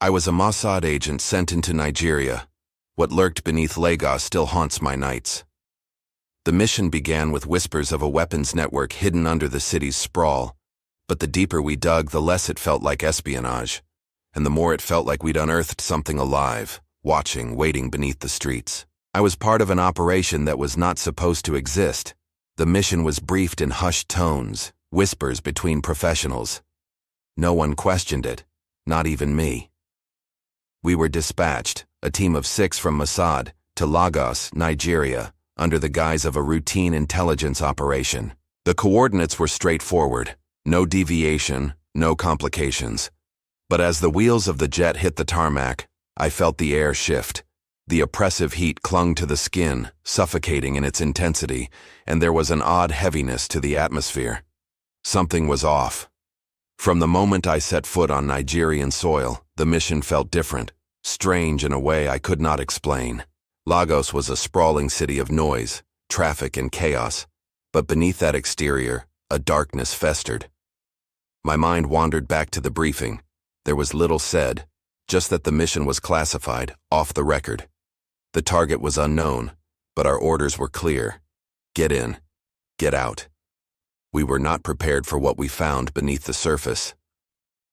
I was a Mossad agent sent into Nigeria. What lurked beneath Lagos still haunts my nights. The mission began with whispers of a weapons network hidden under the city's sprawl, but the deeper we dug, the less it felt like espionage, and the more it felt like we'd unearthed something alive, watching, waiting beneath the streets. I was part of an operation that was not supposed to exist. The mission was briefed in hushed tones, whispers between professionals. No one questioned it, not even me. We were dispatched, a team of 6 from Mossad, to Lagos, Nigeria, under the guise of a routine intelligence operation. The coordinates were straightforward, no deviation, no complications. But as the wheels of the jet hit the tarmac, I felt the air shift. The oppressive heat clung to the skin, suffocating in its intensity, and there was an odd heaviness to the atmosphere. Something was off. From the moment I set foot on Nigerian soil, the mission felt different, strange in a way I could not explain. Lagos was a sprawling city of noise, traffic, and chaos, but beneath that exterior, a darkness festered. My mind wandered back to the briefing. There was little said, just that the mission was classified, off the record. The target was unknown, but our orders were clear. Get in, get out. We were not prepared for what we found beneath the surface.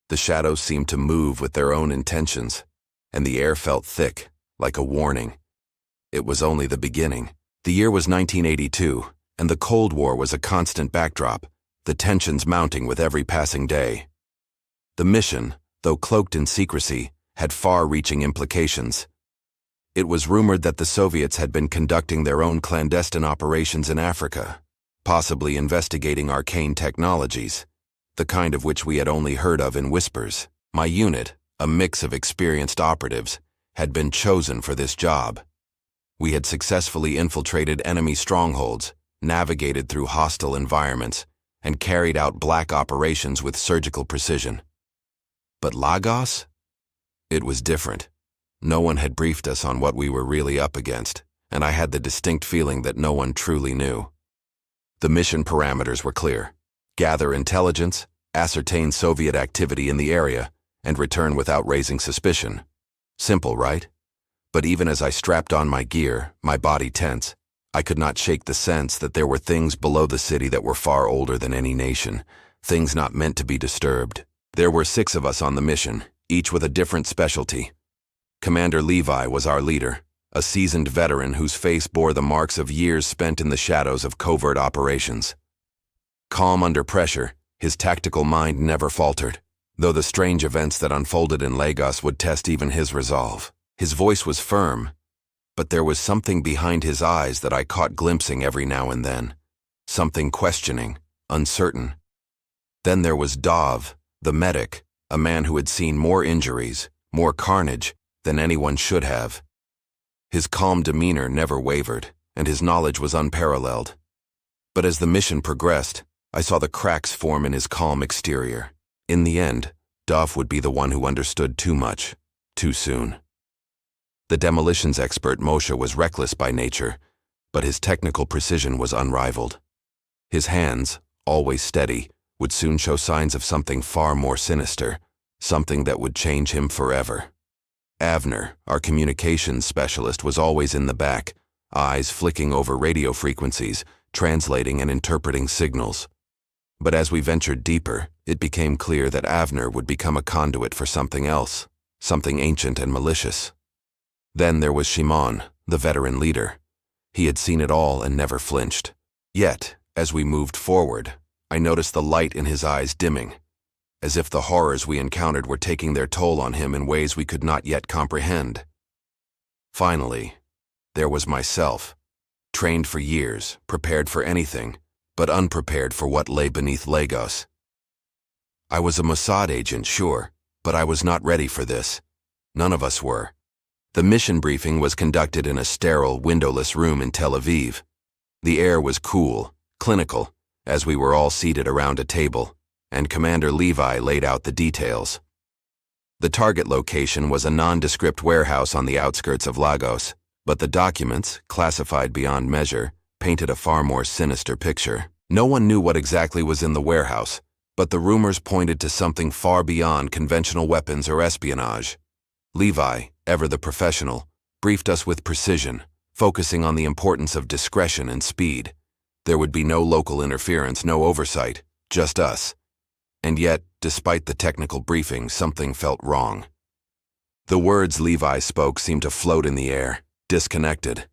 The shadows seemed to move with their own intentions, and the air felt thick, like a warning. It was only the beginning. The year was 1982, and the Cold War was a constant backdrop, the tensions mounting with every passing day. The mission, though cloaked in secrecy, had far-reaching implications. It was rumored that the Soviets had been conducting their own clandestine operations in Africa, possibly investigating arcane technologies, the kind of which we had only heard of in whispers. My unit, a mix of experienced operatives, had been chosen for this job. We had successfully infiltrated enemy strongholds, navigated through hostile environments, and carried out black operations with surgical precision. But Lagos? It was different. No one had briefed us on what we were really up against, and I had the distinct feeling that no one truly knew. The mission parameters were clear. Gather intelligence, ascertain Soviet activity in the area, and return without raising suspicion. Simple, right? But even as I strapped on my gear, my body tense, I could not shake the sense that there were things below the city that were far older than any nation, things not meant to be disturbed. There were 6 of us on the mission, each with a different specialty. Commander Levi was our leader, a seasoned veteran whose face bore the marks of years spent in the shadows of covert operations. Calm under pressure, his tactical mind never faltered, though the strange events that unfolded in Lagos would test even his resolve. His voice was firm, but there was something behind his eyes that I caught glimpsing every now and then, something questioning, uncertain. Then there was Dov, the medic, a man who had seen more injuries, more carnage, than anyone should have. His calm demeanor never wavered, and his knowledge was unparalleled. But as the mission progressed, I saw the cracks form in his calm exterior. In the end, Dov would be the one who understood too much, too soon. The demolitions expert Moshe was reckless by nature, but his technical precision was unrivaled. His hands, always steady, would soon show signs of something far more sinister, something that would change him forever. Avner, our communications specialist, was always in the back, eyes flicking over radio frequencies, translating and interpreting signals. But as we ventured deeper, it became clear that Avner would become a conduit for something else, something ancient and malicious. Then there was Shimon, the veteran leader. He had seen it all and never flinched. Yet, as we moved forward, I noticed the light in his eyes dimming, as if the horrors we encountered were taking their toll on him in ways we could not yet comprehend. Finally, there was myself, trained for years, prepared for anything, but unprepared for what lay beneath Lagos. I was a Mossad agent, sure, but I was not ready for this. None of us were. The mission briefing was conducted in a sterile, windowless room in Tel Aviv. The air was cool, clinical, as we were all seated around a table, and Commander Levi laid out the details. The target location was a nondescript warehouse on the outskirts of Lagos, but the documents, classified beyond measure, painted a far more sinister picture. No one knew what exactly was in the warehouse, but the rumors pointed to something far beyond conventional weapons or espionage. Levi, ever the professional, briefed us with precision, focusing on the importance of discretion and speed. There would be no local interference, no oversight, just us. And yet, despite the technical briefing, something felt wrong. The words Levi spoke seemed to float in the air, disconnected,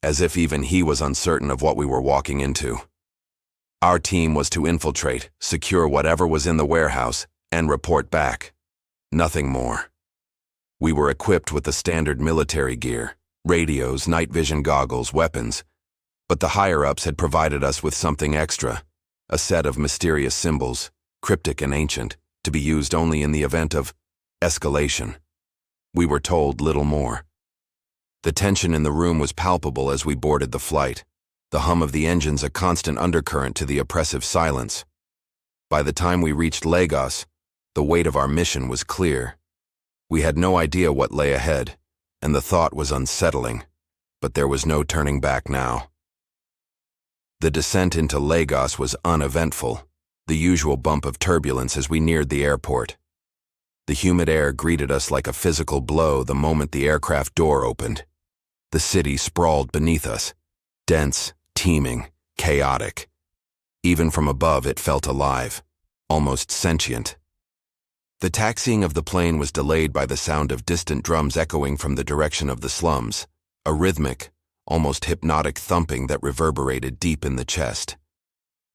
as if even he was uncertain of what we were walking into. Our team was to infiltrate, secure whatever was in the warehouse, and report back. Nothing more. We were equipped with the standard military gear, radios, night vision goggles, weapons, but the higher-ups had provided us with something extra, a set of mysterious symbols, cryptic and ancient, to be used only in the event of escalation. We were told little more. The tension in the room was palpable as we boarded the flight, the hum of the engines a constant undercurrent to the oppressive silence. By the time we reached Lagos, the weight of our mission was clear. We had no idea what lay ahead, and the thought was unsettling, but there was no turning back now. The descent into Lagos was uneventful, the usual bump of turbulence as we neared the airport. The humid air greeted us like a physical blow the moment the aircraft door opened. The city sprawled beneath us, dense, teeming, chaotic. Even from above it felt alive, almost sentient. The taxiing of the plane was delayed by the sound of distant drums echoing from the direction of the slums, a rhythmic, almost hypnotic thumping that reverberated deep in the chest.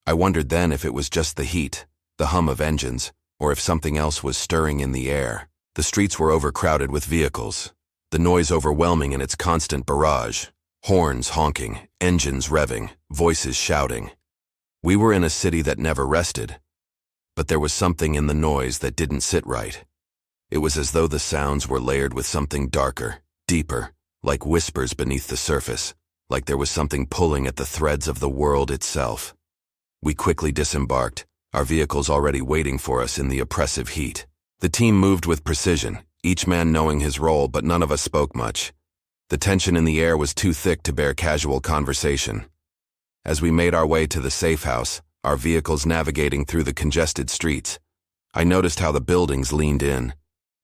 I wondered then if it was just the heat, the hum of engines, or if something else was stirring in the air. The streets were overcrowded with vehicles, the noise overwhelming in its constant barrage, horns honking, engines revving, voices shouting. We were in a city that never rested, but there was something in the noise that didn't sit right. It was as though the sounds were layered with something darker, deeper, like whispers beneath the surface, like there was something pulling at the threads of the world itself. We quickly disembarked, our vehicles already waiting for us in the oppressive heat. The team moved with precision, each man knowing his role, but none of us spoke much. The tension in the air was too thick to bear casual conversation. As we made our way to the safe house, our vehicles navigating through the congested streets, I noticed how the buildings leaned in,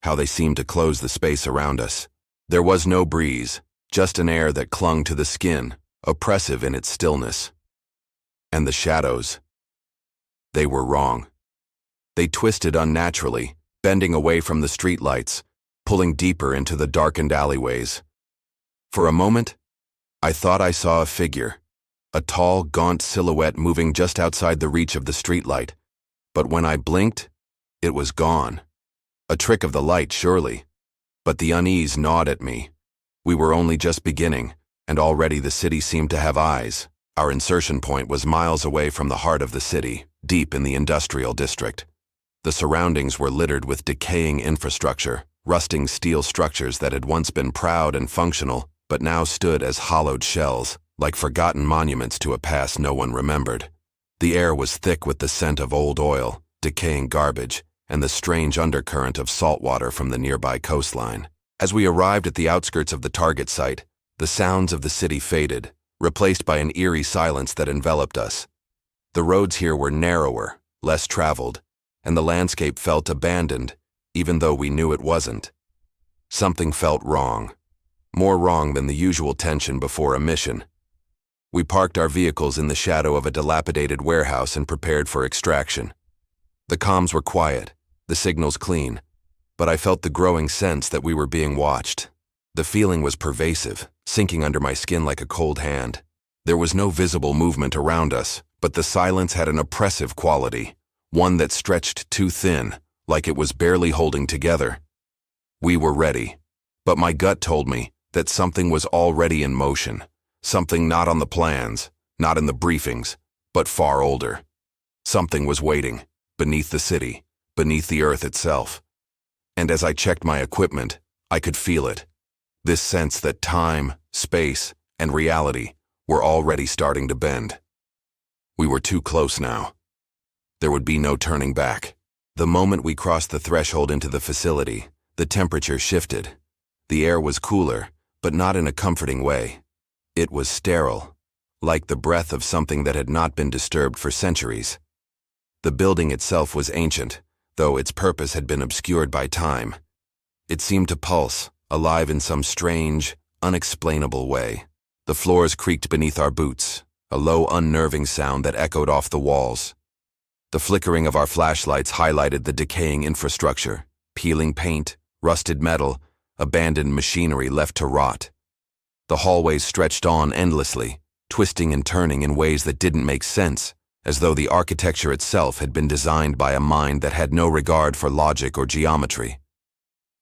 how they seemed to close the space around us. There was no breeze, just an air that clung to the skin, oppressive in its stillness. And the shadows. They were wrong. They twisted unnaturally, bending away from the streetlights, pulling deeper into the darkened alleyways. For a moment, I thought I saw a figure, a tall, gaunt silhouette moving just outside the reach of the streetlight. But when I blinked, it was gone. A trick of the light, surely. But the unease gnawed at me. We were only just beginning, and already the city seemed to have eyes. Our insertion point was miles away from the heart of the city, deep in the industrial district. The surroundings were littered with decaying infrastructure, rusting steel structures that had once been proud and functional, but now stood as hollowed shells, like forgotten monuments to a past no one remembered. The air was thick with the scent of old oil, decaying garbage, and the strange undercurrent of salt water from the nearby coastline. As we arrived at the outskirts of the target site, the sounds of the city faded, replaced by an eerie silence that enveloped us. The roads here were narrower, less traveled, and the landscape felt abandoned, even though we knew it wasn't. Something felt wrong. More wrong than the usual tension before a mission. We parked our vehicles in the shadow of a dilapidated warehouse and prepared for extraction. The comms were quiet, the signals clean, but I felt the growing sense that we were being watched. The feeling was pervasive, sinking under my skin like a cold hand. There was no visible movement around us, but the silence had an oppressive quality, one that stretched too thin, like it was barely holding together. We were ready, but my gut told me that something was already in motion, something not on the plans, not in the briefings, but far older. Something was waiting, beneath the city, beneath the earth itself. And as I checked my equipment, I could feel it. This sense that time, space, and reality were already starting to bend. We were too close now. There would be no turning back. The moment we crossed the threshold into the facility, the temperature shifted. The air was cooler, but not in a comforting way. It was sterile, like the breath of something that had not been disturbed for centuries. The building itself was ancient, though its purpose had been obscured by time. It seemed to pulse, alive in some strange, unexplainable way. The floors creaked beneath our boots, a low, unnerving sound that echoed off the walls. The flickering of our flashlights highlighted the decaying infrastructure, peeling paint, rusted metal, abandoned machinery left to rot. The hallways stretched on endlessly, twisting and turning in ways that didn't make sense, as though the architecture itself had been designed by a mind that had no regard for logic or geometry.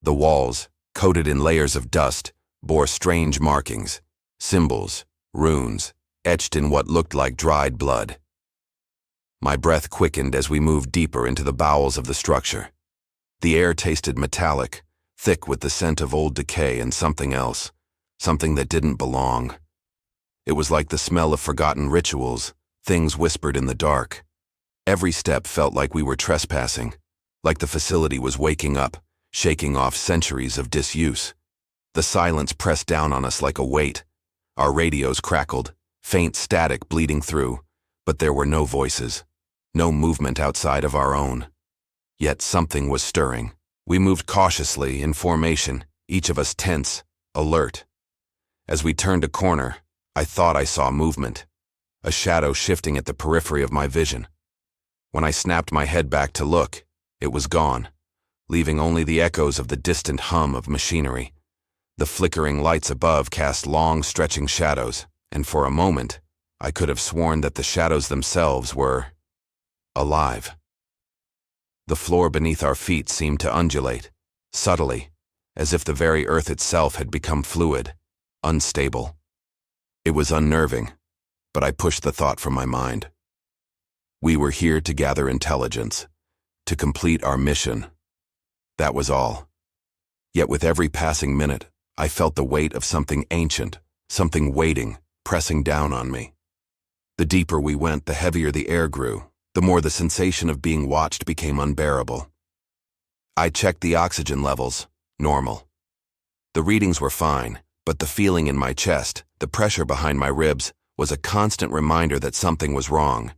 The walls, coated in layers of dust, bore strange markings, symbols, runes, etched in what looked like dried blood. My breath quickened as we moved deeper into the bowels of the structure. The air tasted metallic, thick with the scent of old decay and something else, something that didn't belong. It was like the smell of forgotten rituals, things whispered in the dark. Every step felt like we were trespassing, like the facility was waking up, shaking off centuries of disuse. The silence pressed down on us like a weight. Our radios crackled, faint static bleeding through, but there were no voices, no movement outside of our own. Yet something was stirring. We moved cautiously, in formation, each of us tense, alert. As we turned a corner, I thought I saw movement, a shadow shifting at the periphery of my vision. When I snapped my head back to look, it was gone, leaving only the echoes of the distant hum of machinery. The flickering lights above cast long, stretching shadows, and for a moment, I could have sworn that the shadows themselves were alive. The floor beneath our feet seemed to undulate, subtly, as if the very earth itself had become fluid, unstable. It was unnerving, but I pushed the thought from my mind. We were here to gather intelligence, to complete our mission. That was all. Yet with every passing minute, I felt the weight of something ancient, something waiting, pressing down on me. The deeper we went, the heavier the air grew, the more the sensation of being watched became unbearable. I checked the oxygen levels, normal. The readings were fine, but the feeling in my chest, the pressure behind my ribs, was a constant reminder that something was wrong.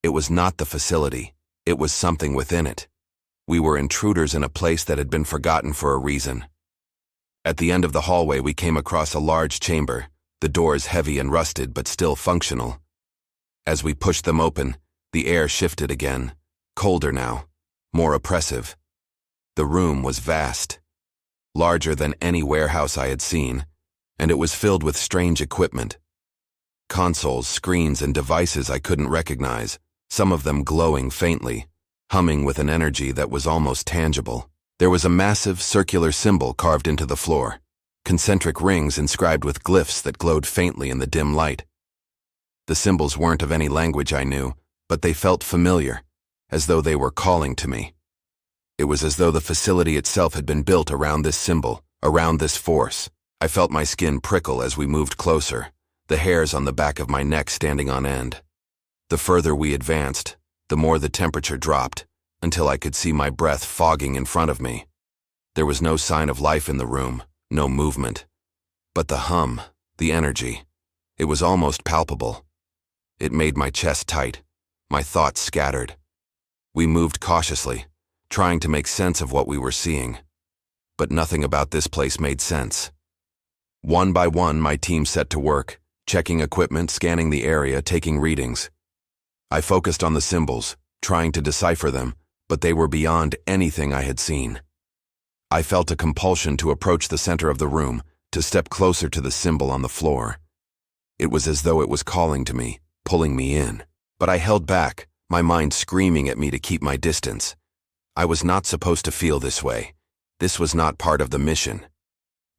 It was not the facility, it was something within it. We were intruders in a place that had been forgotten for a reason. At the end of the hallway, we came across a large chamber, the doors heavy and rusted but still functional. As we pushed them open, the air shifted again, colder now, more oppressive. The room was vast, larger than any warehouse I had seen, and it was filled with strange equipment. Consoles, screens, and devices I couldn't recognize, some of them glowing faintly, humming with an energy that was almost tangible. There was a massive circular symbol carved into the floor, concentric rings inscribed with glyphs that glowed faintly in the dim light. The symbols weren't of any language I knew, but they felt familiar, as though they were calling to me. It was as though the facility itself had been built around this symbol, around this force. I felt my skin prickle as we moved closer, the hairs on the back of my neck standing on end. The further we advanced, the more the temperature dropped, until I could see my breath fogging in front of me. There was no sign of life in the room, no movement. But the hum, the energy, it was almost palpable. It made my chest tight, my thoughts scattered. We moved cautiously, trying to make sense of what we were seeing. But nothing about this place made sense. One by one, my team set to work, checking equipment, scanning the area, taking readings. I focused on the symbols, trying to decipher them, but they were beyond anything I had seen. I felt a compulsion to approach the center of the room, to step closer to the symbol on the floor. It was as though it was calling to me, pulling me in. But I held back, my mind screaming at me to keep my distance. I was not supposed to feel this way. This was not part of the mission.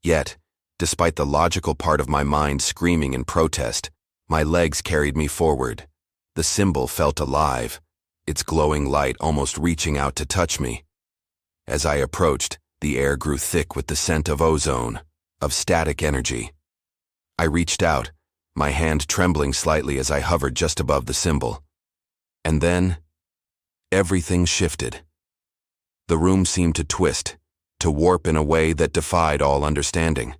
Yet, despite the logical part of my mind screaming in protest, my legs carried me forward. The symbol felt alive, its glowing light almost reaching out to touch me. As I approached, the air grew thick with the scent of ozone, of static energy. I reached out, my hand trembling slightly as I hovered just above the symbol. And then, everything shifted. The room seemed to twist, to warp in a way that defied all understanding.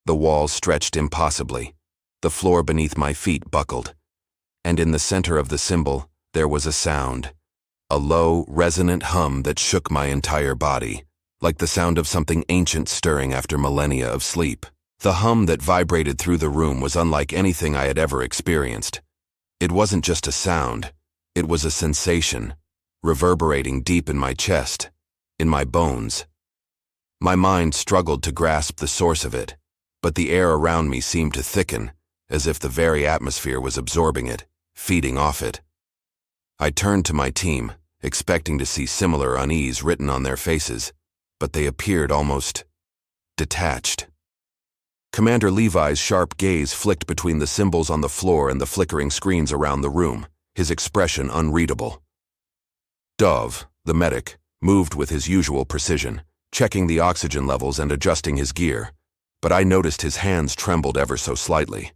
The walls stretched impossibly, the floor beneath my feet buckled, and in the center of the symbol there was a sound, a low, resonant hum that shook my entire body, like the sound of something ancient stirring after millennia of sleep. The hum that vibrated through the room was unlike anything I had ever experienced. It wasn't just a sound, it was a sensation, reverberating deep in my chest, in my bones. My mind struggled to grasp the source of it, but the air around me seemed to thicken, as if the very atmosphere was absorbing it, feeding off it. I turned to my team, expecting to see similar unease written on their faces, but they appeared almost detached. Commander Levi's sharp gaze flicked between the symbols on the floor and the flickering screens around the room, his expression unreadable. Dove, the medic, moved with his usual precision, checking the oxygen levels and adjusting his gear, but I noticed his hands trembled ever so slightly.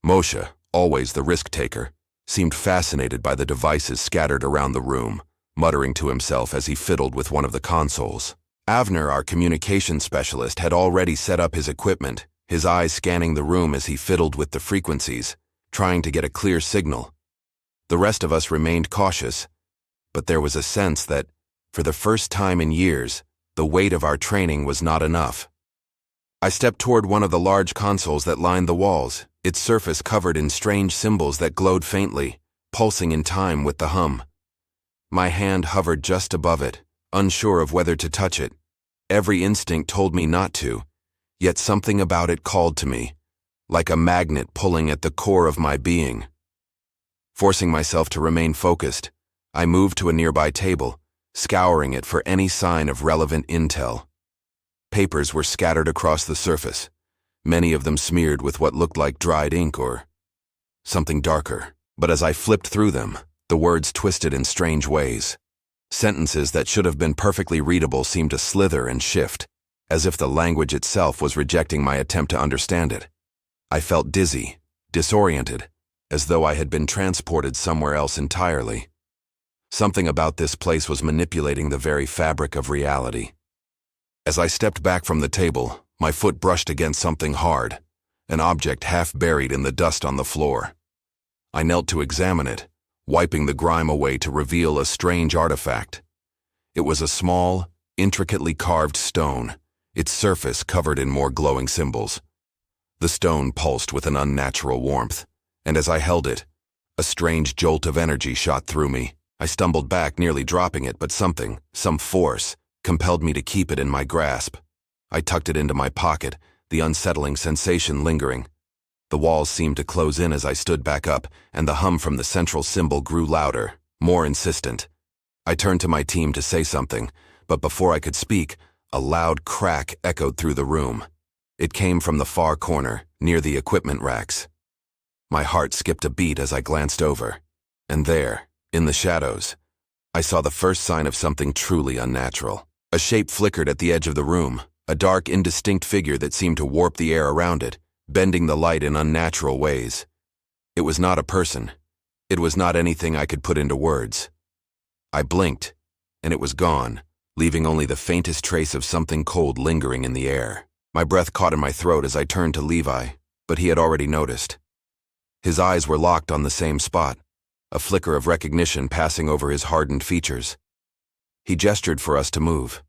Moshe, always the risk-taker, seemed fascinated by the devices scattered around the room, muttering to himself as he fiddled with one of the consoles. Avner, our communications specialist, had already set up his equipment, his eyes scanning the room as he fiddled with the frequencies, trying to get a clear signal. The rest of us remained cautious, but there was a sense that, for the first time in years, the weight of our training was not enough. I stepped toward one of the large consoles that lined the walls, its surface covered in strange symbols that glowed faintly, pulsing in time with the hum. My hand hovered just above it, unsure of whether to touch it. Every instinct told me not to, yet something about it called to me, like a magnet pulling at the core of my being. Forcing myself to remain focused, I moved to a nearby table, scouring it for any sign of relevant intel. Papers were scattered across the surface, many of them smeared with what looked like dried ink or something darker. But as I flipped through them, the words twisted in strange ways. Sentences that should have been perfectly readable seemed to slither and shift, as if the language itself was rejecting my attempt to understand it. I felt dizzy, disoriented, as though I had been transported somewhere else entirely. Something about this place was manipulating the very fabric of reality. As I stepped back from the table, my foot brushed against something hard, an object half buried in the dust on the floor. I knelt to examine it, wiping the grime away to reveal a strange artifact. It was a small, intricately carved stone, its surface covered in more glowing symbols. The stone pulsed with an unnatural warmth, and as I held it, a strange jolt of energy shot through me. I stumbled back, nearly dropping it, but some force, compelled me to keep it in my grasp. I tucked it into my pocket, the unsettling sensation lingering. The walls seemed to close in as I stood back up, and the hum from the central symbol grew louder, more insistent. I turned to my team to say something, but before I could speak, a loud crack echoed through the room. It came from the far corner, near the equipment racks. My heart skipped a beat as I glanced over, and there, in the shadows, I saw the first sign of something truly unnatural. A shape flickered at the edge of the room, a dark, indistinct figure that seemed to warp the air around it, bending the light in unnatural ways. It was not a person. It was not anything I could put into words. I blinked, and it was gone, leaving only the faintest trace of something cold lingering in the air. My breath caught in my throat as I turned to Levi, but he had already noticed. His eyes were locked on the same spot, a flicker of recognition passing over his hardened features. He gestured for us to move.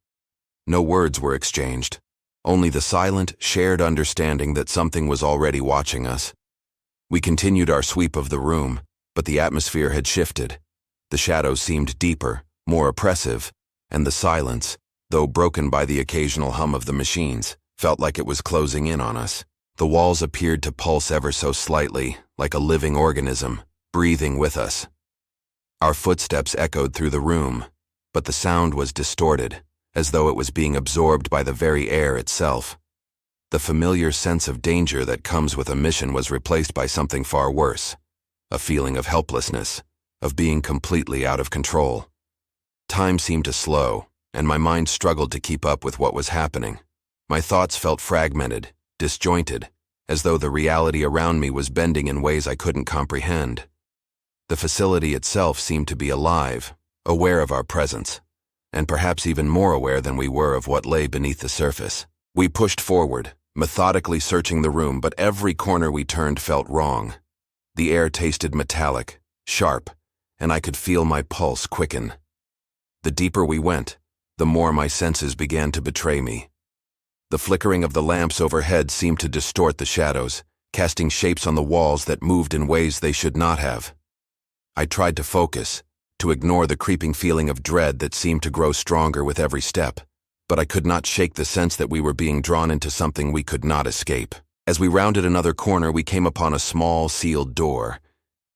No words were exchanged, only the silent, shared understanding that something was already watching us. We continued our sweep of the room, but the atmosphere had shifted. The shadows seemed deeper, more oppressive, and the silence, though broken by the occasional hum of the machines, felt like it was closing in on us. The walls appeared to pulse ever so slightly, like a living organism, breathing with us. Our footsteps echoed through the room, but the sound was distorted, as though it was being absorbed by the very air itself. The familiar sense of danger that comes with a mission was replaced by something far worse, a feeling of helplessness, of being completely out of control. Time seemed to slow, and my mind struggled to keep up with what was happening. My thoughts felt fragmented, disjointed, as though the reality around me was bending in ways I couldn't comprehend. The facility itself seemed to be alive, aware of our presence, and perhaps even more aware than we were of what lay beneath the surface. We pushed forward, methodically searching the room, but every corner we turned felt wrong. The air tasted metallic, sharp, and I could feel my pulse quicken. The deeper we went, the more my senses began to betray me. The flickering of the lamps overhead seemed to distort the shadows, casting shapes on the walls that moved in ways they should not have. I tried to focus, to ignore the creeping feeling of dread that seemed to grow stronger with every step, but I could not shake the sense that we were being drawn into something we could not escape. As we rounded another corner, we came upon a small, sealed door.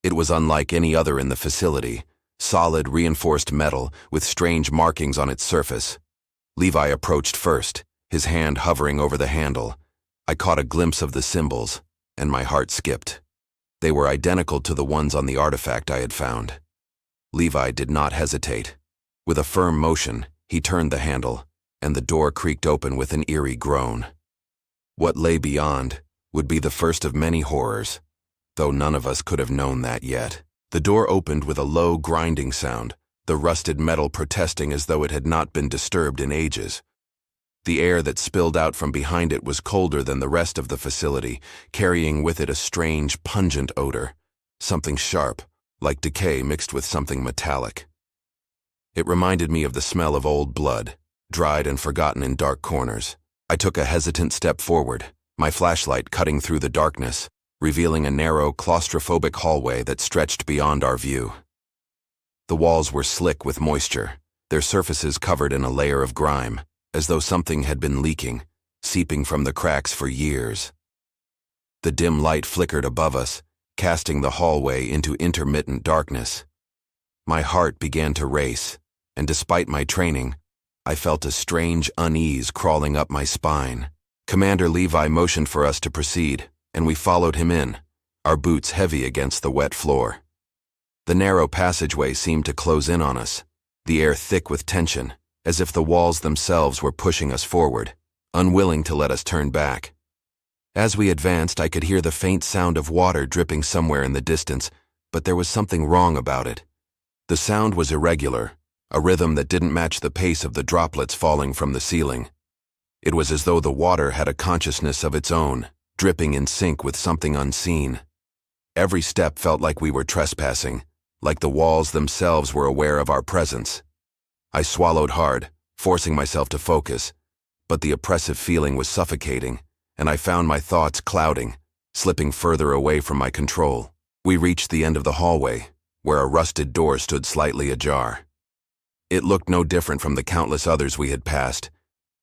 It was unlike any other in the facility, solid, reinforced metal with strange markings on its surface. Levi approached first, his hand hovering over the handle. I caught a glimpse of the symbols, and my heart skipped. They were identical to the ones on the artifact I had found. Levi did not hesitate. With a firm motion, he turned the handle, and the door creaked open with an eerie groan. What lay beyond would be the first of many horrors, though none of us could have known that yet. The door opened with a low, grinding sound, the rusted metal protesting as though it had not been disturbed in ages. The air that spilled out from behind it was colder than the rest of the facility, carrying with it a strange, pungent odor, something sharp, like decay mixed with something metallic. It reminded me of the smell of old blood, dried and forgotten in dark corners. I took a hesitant step forward, my flashlight cutting through the darkness, revealing a narrow, claustrophobic hallway that stretched beyond our view. The walls were slick with moisture, their surfaces covered in a layer of grime, as though something had been leaking, seeping from the cracks for years. The dim light flickered above us, casting the hallway into intermittent darkness. My heart began to race, and despite my training, I felt a strange unease crawling up my spine. Commander Levi motioned for us to proceed, and we followed him in, our boots heavy against the wet floor. The narrow passageway seemed to close in on us, the air thick with tension, as if the walls themselves were pushing us forward, unwilling to let us turn back. As we advanced, I could hear the faint sound of water dripping somewhere in the distance, but there was something wrong about it. The sound was irregular, a rhythm that didn't match the pace of the droplets falling from the ceiling. It was as though the water had a consciousness of its own, dripping in sync with something unseen. Every step felt like we were trespassing, like the walls themselves were aware of our presence. I swallowed hard, forcing myself to focus, but the oppressive feeling was suffocating, and I found my thoughts clouding, slipping further away from my control. We reached the end of the hallway, where a rusted door stood slightly ajar. It looked no different from the countless others we had passed,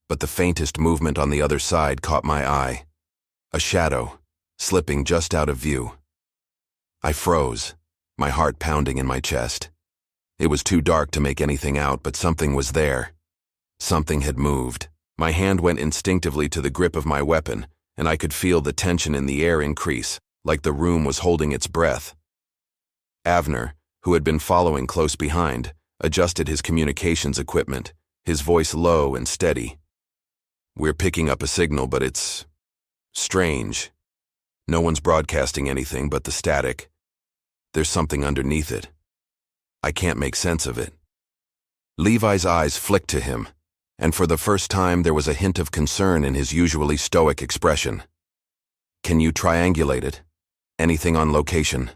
but the faintest movement on the other side caught my eye. A shadow, slipping just out of view. I froze, my heart pounding in my chest. It was too dark to make anything out, but something was there. Something had moved. My hand went instinctively to the grip of my weapon, and I could feel the tension in the air increase, like the room was holding its breath. Avner, who had been following close behind, adjusted his communications equipment, his voice low and steady. "We're picking up a signal, but it's strange. No one's broadcasting anything but the static. There's something underneath it. I can't make sense of it." Levi's eyes flicked to him, and for the first time there was a hint of concern in his usually stoic expression. "Can you triangulate it? Anything on location?"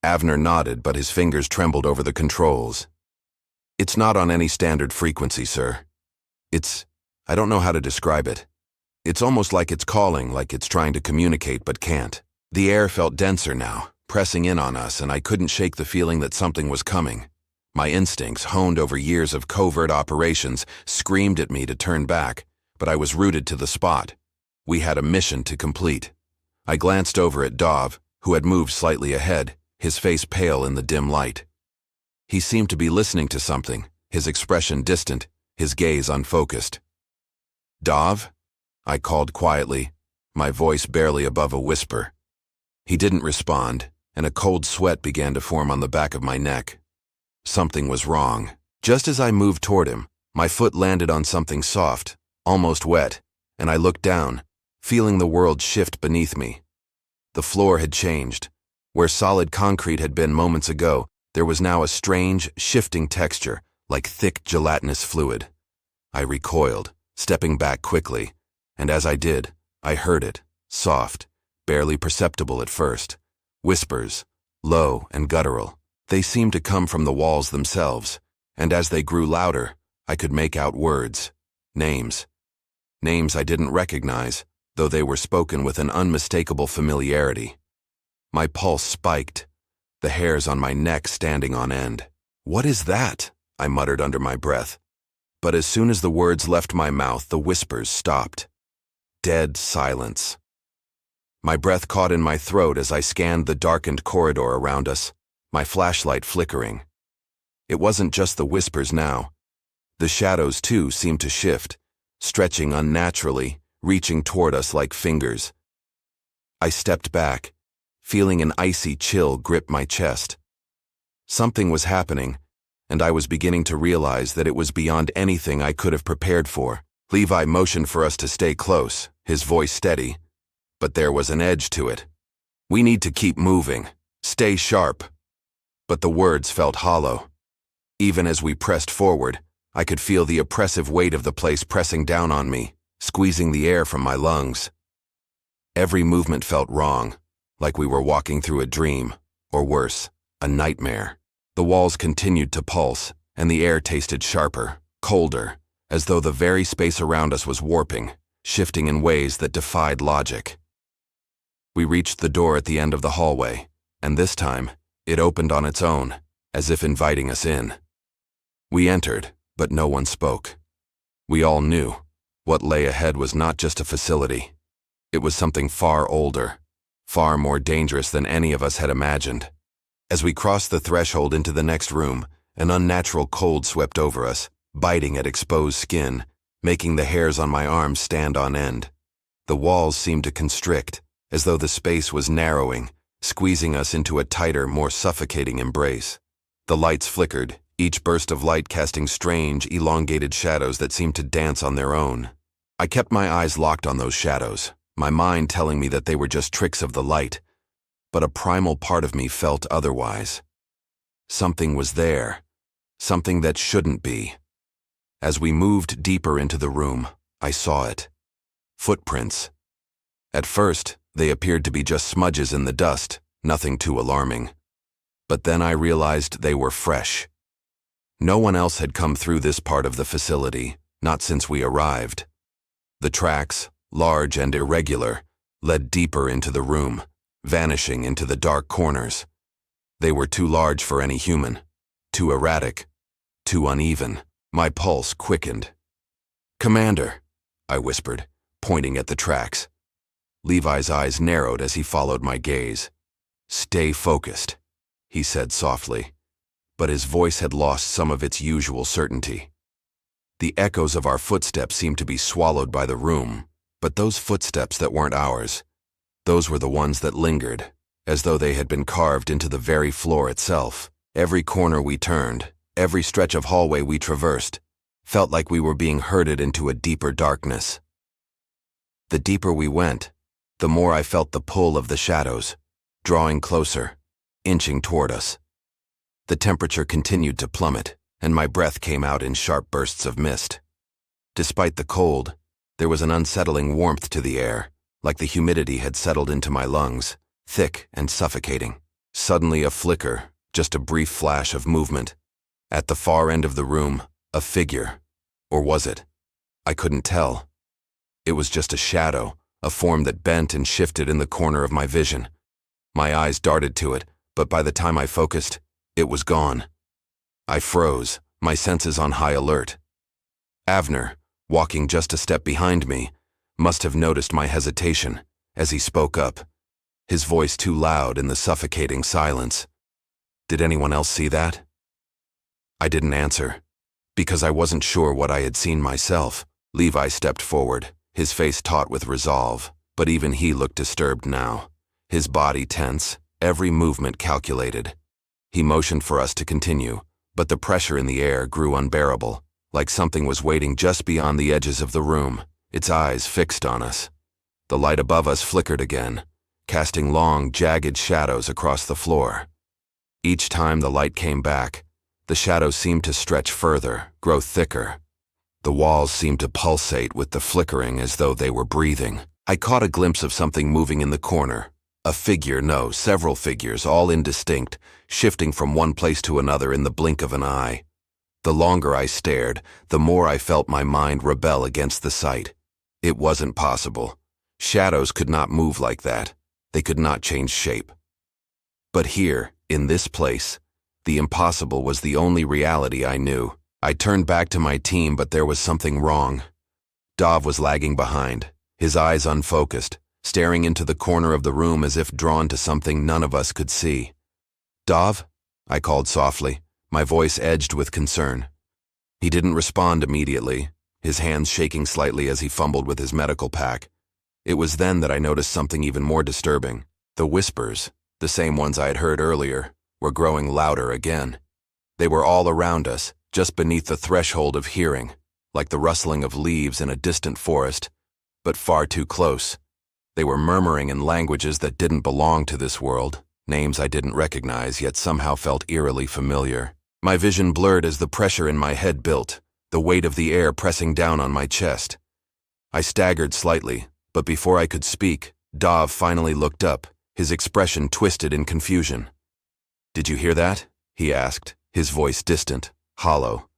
Avner nodded, but his fingers trembled over the controls. "It's not on any standard frequency, sir. I don't know how to describe it. It's almost like it's calling, like it's trying to communicate but can't." The air felt denser now, pressing in on us, and I couldn't shake the feeling that something was coming. My instincts, honed over years of covert operations, screamed at me to turn back, but I was rooted to the spot. We had a mission to complete. I glanced over at Dov, who had moved slightly ahead, his face pale in the dim light. He seemed to be listening to something, his expression distant, his gaze unfocused. "Dov?" I called quietly, my voice barely above a whisper. He didn't respond, and a cold sweat began to form on the back of my neck. Something was wrong. Just as I moved toward him, my foot landed on something soft, almost wet, and I looked down, feeling the world shift beneath me. The floor had changed. Where solid concrete had been moments ago, there was now a strange, shifting texture, like thick, gelatinous fluid. I recoiled, stepping back quickly, and as I did, I heard it, soft, barely perceptible at first. Whispers, low and guttural. They seemed to come from the walls themselves, and as they grew louder, I could make out words, names. Names I didn't recognize, though they were spoken with an unmistakable familiarity. My pulse spiked, the hairs on my neck standing on end. "What is that?" I muttered under my breath. But as soon as the words left my mouth, the whispers stopped. Dead silence. My breath caught in my throat as I scanned the darkened corridor around us, my flashlight flickering. It wasn't just the whispers now. The shadows, too, seemed to shift, stretching unnaturally, reaching toward us like fingers. I stepped back, feeling an icy chill grip my chest. Something was happening, and I was beginning to realize that it was beyond anything I could have prepared for. Levi motioned for us to stay close, his voice steady, but there was an edge to it. "We need to keep moving. Stay sharp." But the words felt hollow. Even as we pressed forward, I could feel the oppressive weight of the place pressing down on me, squeezing the air from my lungs. Every movement felt wrong, like we were walking through a dream, or worse, a nightmare. The walls continued to pulse, and the air tasted sharper, colder, as though the very space around us was warping, shifting in ways that defied logic. We reached the door at the end of the hallway, and this time, it opened on its own, as if inviting us in. We entered, but no one spoke. We all knew what lay ahead was not just a facility. It was something far older, far more dangerous than any of us had imagined. As we crossed the threshold into the next room, an unnatural cold swept over us, biting at exposed skin, making the hairs on my arms stand on end. The walls seemed to constrict, as though the space was narrowing, squeezing us into a tighter, more suffocating embrace. The lights flickered, each burst of light casting strange, elongated shadows that seemed to dance on their own. I kept my eyes locked on those shadows, my mind telling me that they were just tricks of the light, but a primal part of me felt otherwise. Something was there, something that shouldn't be. As we moved deeper into the room, I saw it. Footprints. At first, they appeared to be just smudges in the dust, nothing too alarming. But then I realized they were fresh. No one else had come through this part of the facility, not since we arrived. The tracks, large and irregular, led deeper into the room, vanishing into the dark corners. They were too large for any human, too erratic, too uneven. My pulse quickened. "Commander," I whispered, pointing at the tracks. Levi's eyes narrowed as he followed my gaze. "Stay focused," he said softly, but his voice had lost some of its usual certainty. The echoes of our footsteps seemed to be swallowed by the room, but those footsteps that weren't ours, those were the ones that lingered, as though they had been carved into the very floor itself. Every corner we turned, every stretch of hallway we traversed, felt like we were being herded into a deeper darkness. The deeper we went, the more I felt the pull of the shadows, drawing closer, inching toward us. The temperature continued to plummet, and my breath came out in sharp bursts of mist. Despite the cold, there was an unsettling warmth to the air, like the humidity had settled into my lungs, thick and suffocating. Suddenly a flicker, just a brief flash of movement. At the far end of the room, a figure. Or was it? I couldn't tell. It was just a shadow, a form that bent and shifted in the corner of my vision. My eyes darted to it, but by the time I focused, it was gone. I froze, my senses on high alert. Avner, walking just a step behind me, must have noticed my hesitation as he spoke up, his voice too loud in the suffocating silence. "Did anyone else see that?" I didn't answer, because I wasn't sure what I had seen myself. Levi stepped forward, his face taut with resolve, but even he looked disturbed now, his body tense, every movement calculated. He motioned for us to continue, but the pressure in the air grew unbearable, like something was waiting just beyond the edges of the room, its eyes fixed on us. The light above us flickered again, casting long, jagged shadows across the floor. Each time the light came back, the shadows seemed to stretch further, grow thicker. The walls seemed to pulsate with the flickering as though they were breathing. I caught a glimpse of something moving in the corner. A figure, no, several figures, all indistinct, shifting from one place to another in the blink of an eye. The longer I stared, the more I felt my mind rebel against the sight. It wasn't possible. Shadows could not move like that. They could not change shape. But here, in this place, the impossible was the only reality I knew. I turned back to my team, but there was something wrong. Dov was lagging behind, his eyes unfocused, staring into the corner of the room as if drawn to something none of us could see. "Dov?" I called softly, my voice edged with concern. He didn't respond immediately, his hands shaking slightly as he fumbled with his medical pack. It was then that I noticed something even more disturbing. The whispers, the same ones I had heard earlier, were growing louder again. They were all around us, just beneath the threshold of hearing, like the rustling of leaves in a distant forest, but far too close. They were murmuring in languages that didn't belong to this world, names I didn't recognize yet somehow felt eerily familiar. My vision blurred as the pressure in my head built, the weight of the air pressing down on my chest. I staggered slightly, but before I could speak, Dov finally looked up, his expression twisted in confusion. "Did you hear that?" he asked, his voice distant, hollow.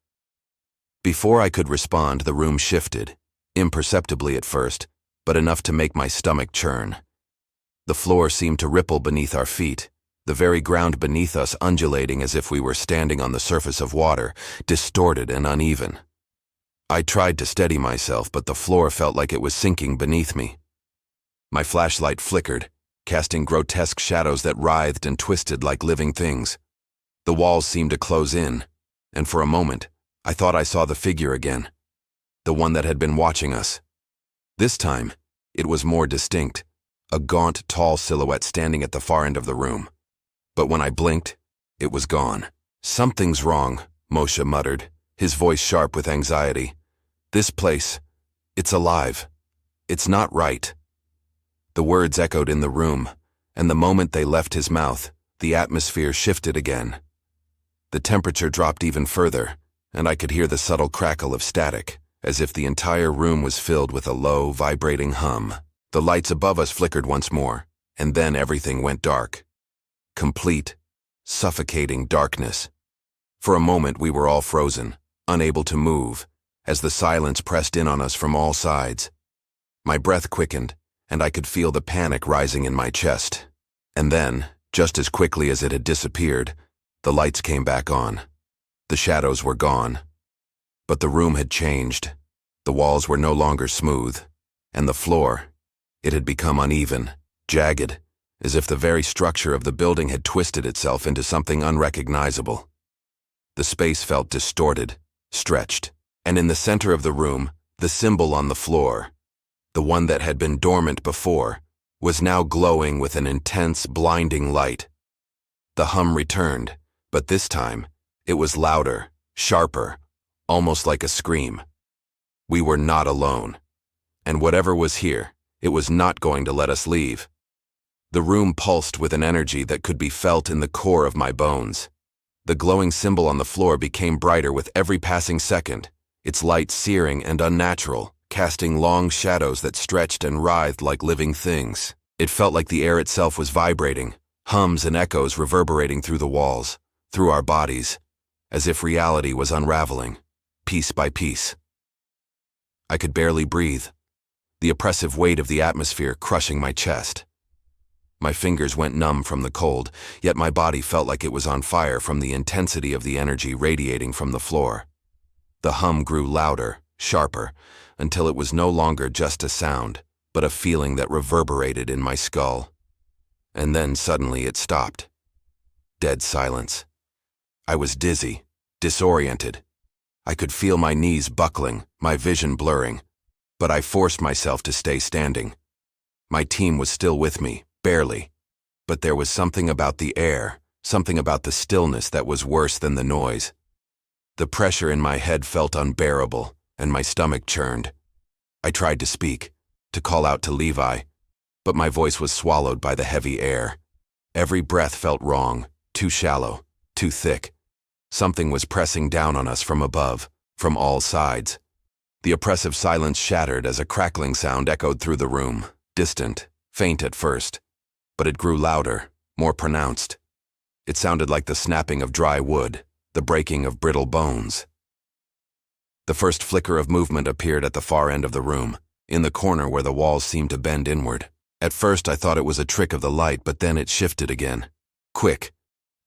Before I could respond, the room shifted, imperceptibly at first, but enough to make my stomach churn. The floor seemed to ripple beneath our feet, the very ground beneath us undulating as if we were standing on the surface of water, distorted and uneven. I tried to steady myself, but the floor felt like it was sinking beneath me. My flashlight flickered, casting grotesque shadows that writhed and twisted like living things. The walls seemed to close in, and for a moment, I thought I saw the figure again, the one that had been watching us. This time, it was more distinct, a gaunt, tall silhouette standing at the far end of the room. But when I blinked, it was gone. "Something's wrong," Moshe muttered, his voice sharp with anxiety. "This place, it's alive. It's not right." The words echoed in the room, and the moment they left his mouth, the atmosphere shifted again. The temperature dropped even further, and I could hear the subtle crackle of static, as if the entire room was filled with a low, vibrating hum. The lights above us flickered once more, and then everything went dark. Complete, suffocating darkness. For a moment we were all frozen, unable to move, as the silence pressed in on us from all sides. My breath quickened, and I could feel the panic rising in my chest. And then, just as quickly as it had disappeared, the lights came back on. The shadows were gone. But the room had changed. The walls were no longer smooth, and the floor, it had become uneven, jagged, as if the very structure of the building had twisted itself into something unrecognizable. The space felt distorted, stretched, and in the center of the room, the symbol on the floor, the one that had been dormant before, was now glowing with an intense, blinding light. The hum returned, but this time, it was louder, sharper, almost like a scream. We were not alone, and whatever was here, it was not going to let us leave. The room pulsed with an energy that could be felt in the core of my bones. The glowing symbol on the floor became brighter with every passing second, its light searing and unnatural, casting long shadows that stretched and writhed like living things. It felt like the air itself was vibrating, hums and echoes reverberating through the walls, through our bodies, as if reality was unraveling, piece by piece. I could barely breathe, the oppressive weight of the atmosphere crushing my chest. My fingers went numb from the cold, yet my body felt like it was on fire from the intensity of the energy radiating from the floor. The hum grew louder, sharper, until it was no longer just a sound, but a feeling that reverberated in my skull. And then suddenly it stopped. Dead silence. I was dizzy, disoriented. I could feel my knees buckling, my vision blurring, but I forced myself to stay standing. My team was still with me, barely, but there was something about the air, something about the stillness that was worse than the noise. The pressure in my head felt unbearable, and my stomach churned. I tried to speak, to call out to Levi, but my voice was swallowed by the heavy air. Every breath felt wrong, too shallow, too thick. Something was pressing down on us from above, from all sides. The oppressive silence shattered as a crackling sound echoed through the room, distant, faint at first, but it grew louder, more pronounced. It sounded like the snapping of dry wood, the breaking of brittle bones, The first flicker of movement appeared at the far end of the room, in the corner where the walls seemed to bend inward. At first I thought it was a trick of the light, but then it shifted again. Quick.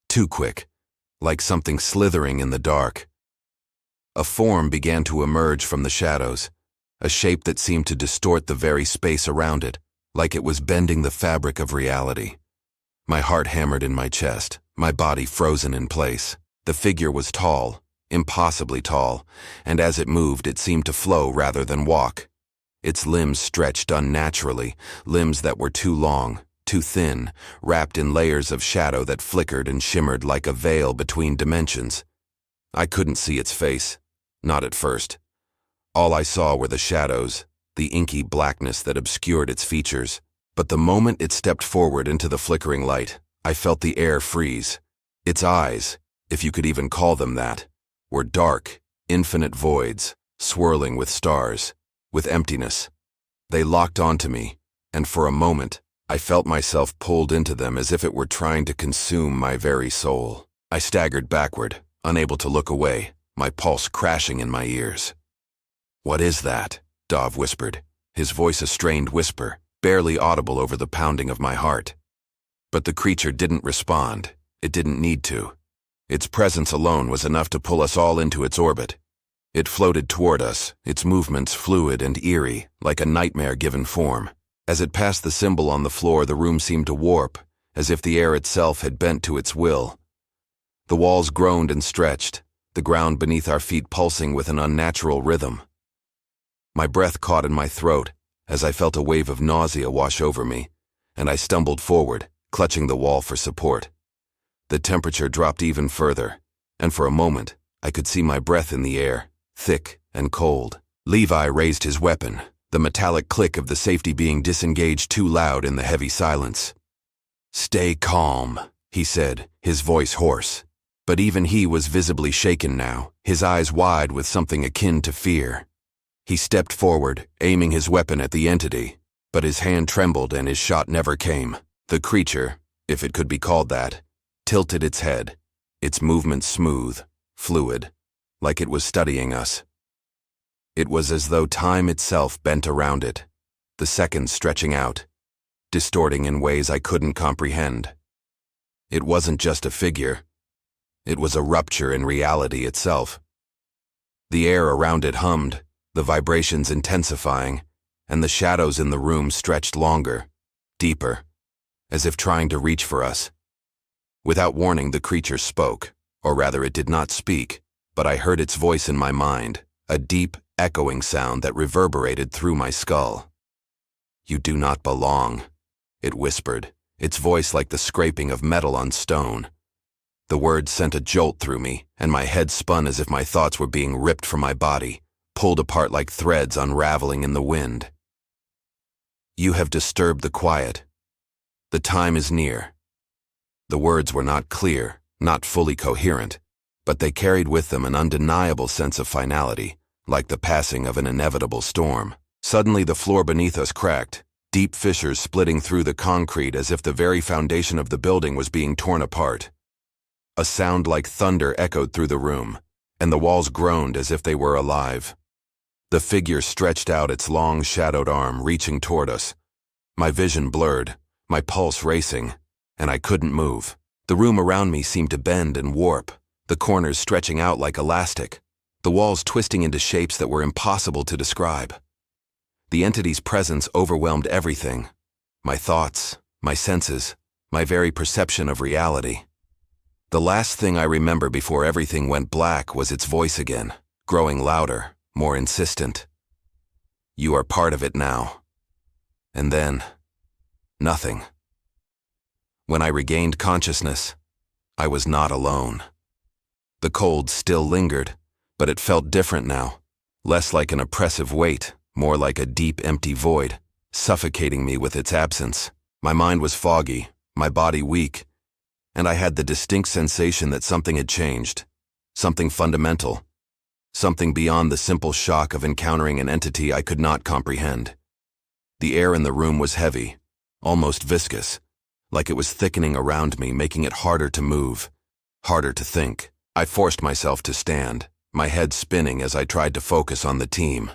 Too quick. Like something slithering in the dark. A form began to emerge from the shadows, a shape that seemed to distort the very space around it, like it was bending the fabric of reality. My heart hammered in my chest, my body frozen in place. The figure was tall, impossibly tall, and as it moved it seemed to flow rather than walk. Its limbs stretched unnaturally, limbs that were too long, too thin, wrapped in layers of shadow that flickered and shimmered like a veil between dimensions. I couldn't see its face, not at first. All I saw were the shadows, the inky blackness that obscured its features. But the moment it stepped forward into the flickering light, I felt the air freeze. Its eyes, if you could even call them that, were dark, infinite voids, swirling with stars, with emptiness. They locked onto me, and for a moment, I felt myself pulled into them as if it were trying to consume my very soul. I staggered backward, unable to look away, my pulse crashing in my ears. "What is that?" Dov whispered, his voice a strained whisper, barely audible over the pounding of my heart. But the creature didn't respond. It didn't need to. Its presence alone was enough to pull us all into its orbit. It floated toward us, its movements fluid and eerie, like a nightmare given form. As it passed the symbol on the floor, the room seemed to warp, as if the air itself had bent to its will. The walls groaned and stretched, the ground beneath our feet pulsing with an unnatural rhythm. My breath caught in my throat as I felt a wave of nausea wash over me, and I stumbled forward, clutching the wall for support. The temperature dropped even further, and for a moment, I could see my breath in the air, thick and cold. Levi raised his weapon, the metallic click of the safety being disengaged too loud in the heavy silence. "Stay calm," he said, his voice hoarse. But even he was visibly shaken now, his eyes wide with something akin to fear. He stepped forward, aiming his weapon at the entity, but his hand trembled and his shot never came. The creature, if it could be called that, tilted its head, its movements smooth, fluid, like it was studying us. It was as though time itself bent around it, the seconds stretching out, distorting in ways I couldn't comprehend. It wasn't just a figure. It was a rupture in reality itself. The air around it hummed, the vibrations intensifying, and the shadows in the room stretched longer, deeper, as if trying to reach for us. Without warning, the creature spoke, or rather it did not speak, but I heard its voice in my mind, a deep, echoing sound that reverberated through my skull. "You do not belong," it whispered, its voice like the scraping of metal on stone. The words sent a jolt through me, and my head spun as if my thoughts were being ripped from my body, pulled apart like threads unraveling in the wind. "You have disturbed the quiet. The time is near." The words were not clear, not fully coherent, but they carried with them an undeniable sense of finality, like the passing of an inevitable storm. Suddenly the floor beneath us cracked, deep fissures splitting through the concrete as if the very foundation of the building was being torn apart. A sound like thunder echoed through the room, and the walls groaned as if they were alive. The figure stretched out its long, shadowed arm, reaching toward us. My vision blurred, my pulse racing, and I couldn't move. The room around me seemed to bend and warp, the corners stretching out like elastic, the walls twisting into shapes that were impossible to describe. The entity's presence overwhelmed everything, my thoughts, my senses, my very perception of reality. The last thing I remember before everything went black was its voice again, growing louder, more insistent. "You are part of it now." And then, nothing. When I regained consciousness, I was not alone. The cold still lingered, but it felt different now, less like an oppressive weight, more like a deep, empty void, suffocating me with its absence. My mind was foggy, my body weak, and I had the distinct sensation that something had changed, something fundamental, something beyond the simple shock of encountering an entity I could not comprehend. The air in the room was heavy, almost viscous, like it was thickening around me, making it harder to move, harder to think. I forced myself to stand, my head spinning as I tried to focus on the team.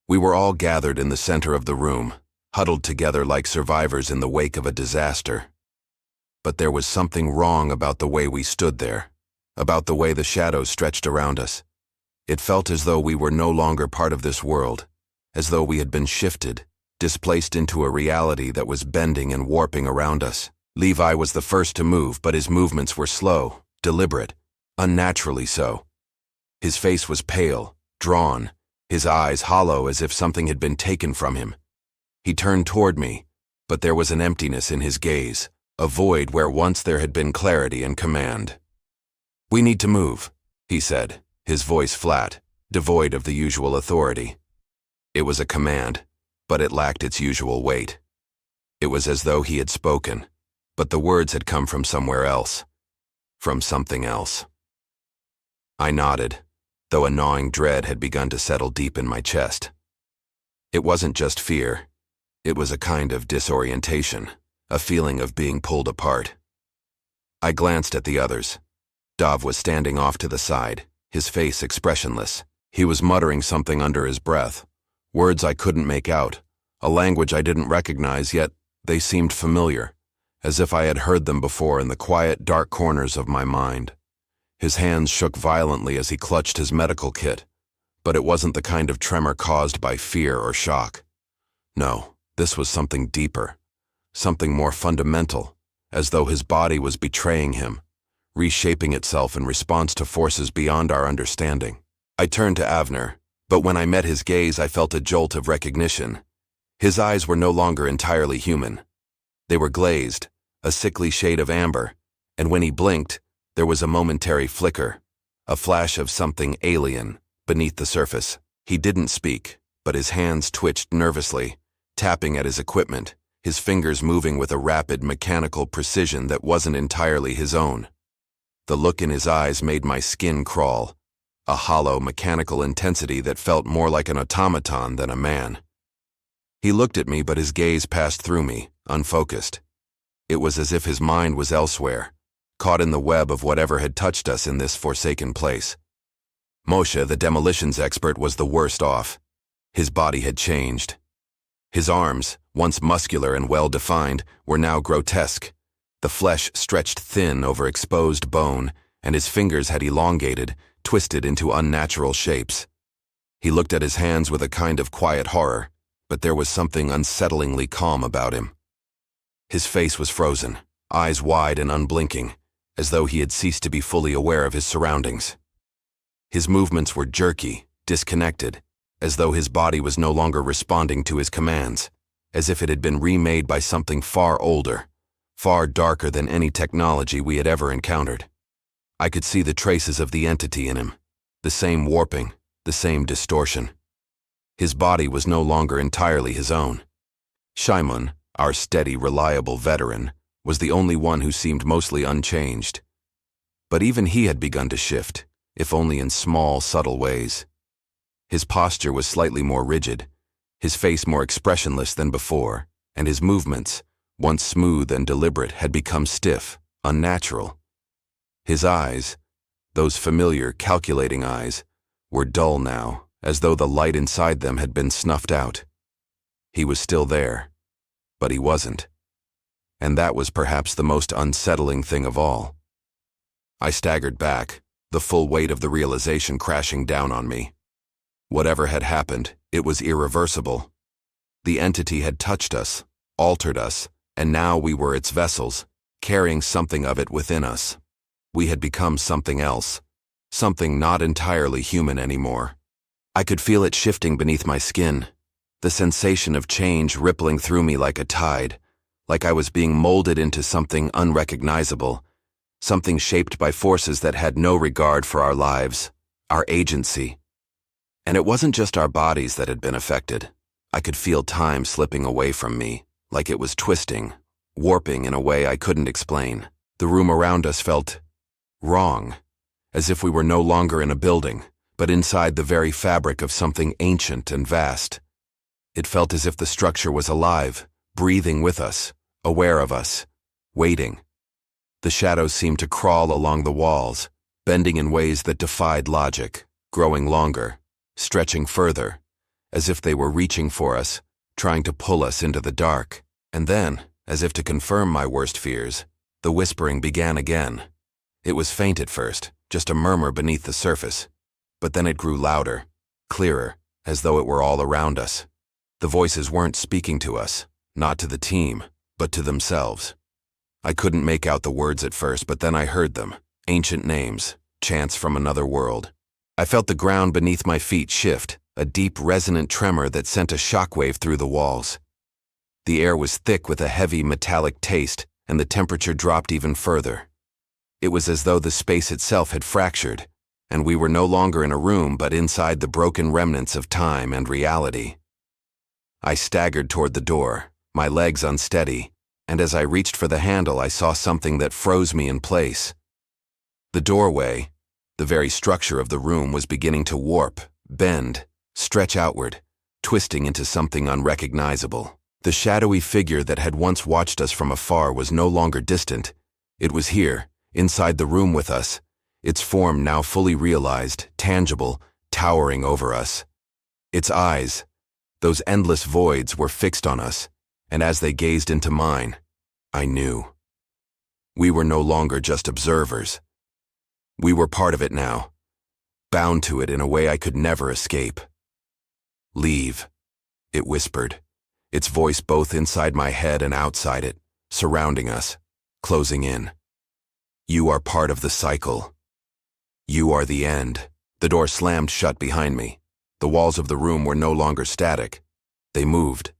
We were all gathered in the center of the room, huddled together like survivors in the wake of a disaster. But there was something wrong about the way we stood there, about the way the shadows stretched around us. It felt as though we were no longer part of this world, as though we had been shifted, displaced into a reality that was bending and warping around us. Levi was the first to move, but his movements were slow, deliberate, unnaturally so. His face was pale, drawn, his eyes hollow as if something had been taken from him. He turned toward me, but there was an emptiness in his gaze, a void where once there had been clarity and command. "We need to move," he said, his voice flat, devoid of the usual authority. It was a command, but it lacked its usual weight. It was as though he had spoken, but the words had come from somewhere else, from something else. I nodded, though a gnawing dread had begun to settle deep in my chest. It wasn't just fear. It was a kind of disorientation, a feeling of being pulled apart. I glanced at the others. Dav was standing off to the side, his face expressionless. He was muttering something under his breath, words I couldn't make out, a language I didn't recognize, yet they seemed familiar, as if I had heard them before in the quiet, dark corners of my mind. His hands shook violently as he clutched his medical kit, but it wasn't the kind of tremor caused by fear or shock. No, this was something deeper, something more fundamental, as though his body was betraying him, reshaping itself in response to forces beyond our understanding. I turned to Avner, but when I met his gaze I felt a jolt of recognition. His eyes were no longer entirely human. They were glazed, a sickly shade of amber, and when he blinked, there was a momentary flicker, a flash of something alien beneath the surface. He didn't speak, but his hands twitched nervously, tapping at his equipment, his fingers moving with a rapid mechanical precision that wasn't entirely his own. The look in his eyes made my skin crawl, a hollow mechanical intensity that felt more like an automaton than a man. He looked at me, but his gaze passed through me, unfocused. It was as if his mind was elsewhere, caught in the web of whatever had touched us in this forsaken place. Moshe, the demolitions expert, was the worst off. His body had changed. His arms, once muscular and well-defined, were now grotesque. The flesh stretched thin over exposed bone, and his fingers had elongated, twisted into unnatural shapes. He looked at his hands with a kind of quiet horror, but there was something unsettlingly calm about him. His face was frozen, eyes wide and unblinking, as though he had ceased to be fully aware of his surroundings. His movements were jerky, disconnected, as though his body was no longer responding to his commands, as if it had been remade by something far older, far darker than any technology we had ever encountered. I could see the traces of the entity in him, the same warping, the same distortion. His body was no longer entirely his own. Shimon, our steady, reliable veteran, was the only one who seemed mostly unchanged. But even he had begun to shift, if only in small, subtle ways. His posture was slightly more rigid, his face more expressionless than before, and his movements, once smooth and deliberate, had become stiff, unnatural. His eyes, those familiar, calculating eyes, were dull now, as though the light inside them had been snuffed out. He was still there, but he wasn't. And that was perhaps the most unsettling thing of all. I staggered back, the full weight of the realization crashing down on me. Whatever had happened, it was irreversible. The entity had touched us, altered us, and now we were its vessels, carrying something of it within us. We had become something else, something not entirely human anymore. I could feel it shifting beneath my skin, the sensation of change rippling through me like a tide, like I was being molded into something unrecognizable, something shaped by forces that had no regard for our lives, our agency. And it wasn't just our bodies that had been affected. I could feel time slipping away from me, like it was twisting, warping in a way I couldn't explain. The room around us felt wrong, as if we were no longer in a building, but inside the very fabric of something ancient and vast. It felt as if the structure was alive, breathing with us, aware of us, waiting. The shadows seemed to crawl along the walls, bending in ways that defied logic, growing longer, stretching further, as if they were reaching for us, trying to pull us into the dark. And then, as if to confirm my worst fears, the whispering began again. It was faint at first, just a murmur beneath the surface, but then it grew louder, clearer, as though it were all around us. The voices weren't speaking to us, not to the team, but to themselves. I couldn't make out the words at first, but then I heard them, ancient names, chants from another world. I felt the ground beneath my feet shift, a deep resonant tremor that sent a shockwave through the walls. The air was thick with a heavy metallic taste, and the temperature dropped even further. It was as though the space itself had fractured, and we were no longer in a room but inside the broken remnants of time and reality. I staggered toward the door, my legs unsteady, and as I reached for the handle I saw something that froze me in place. The doorway, the very structure of the room, was beginning to warp, bend, stretch outward, twisting into something unrecognizable. The shadowy figure that had once watched us from afar was no longer distant. It was here, inside the room with us, its form now fully realized, tangible, towering over us. Its eyes, those endless voids, were fixed on us, and as they gazed into mine, I knew. We were no longer just observers. We were part of it now, bound to it in a way I could never escape. "Leave," it whispered, its voice both inside my head and outside it, surrounding us, closing in. "You are part of the cycle. You are the end." The door slammed shut behind me. The walls of the room were no longer static. They moved.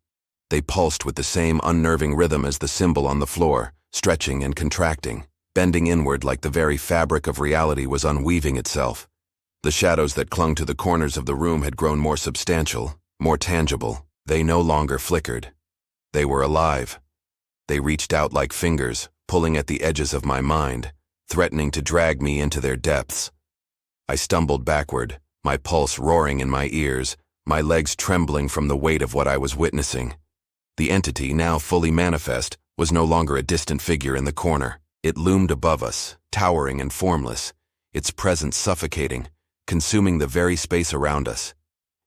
They pulsed with the same unnerving rhythm as the symbol on the floor, stretching and contracting, bending inward like the very fabric of reality was unweaving itself. The shadows that clung to the corners of the room had grown more substantial, more tangible. They no longer flickered. They were alive. They reached out like fingers, pulling at the edges of my mind, threatening to drag me into their depths. I stumbled backward, my pulse roaring in my ears, my legs trembling from the weight of what I was witnessing. The entity, now fully manifest, was no longer a distant figure in the corner. It loomed above us, towering and formless, its presence suffocating, consuming the very space around us.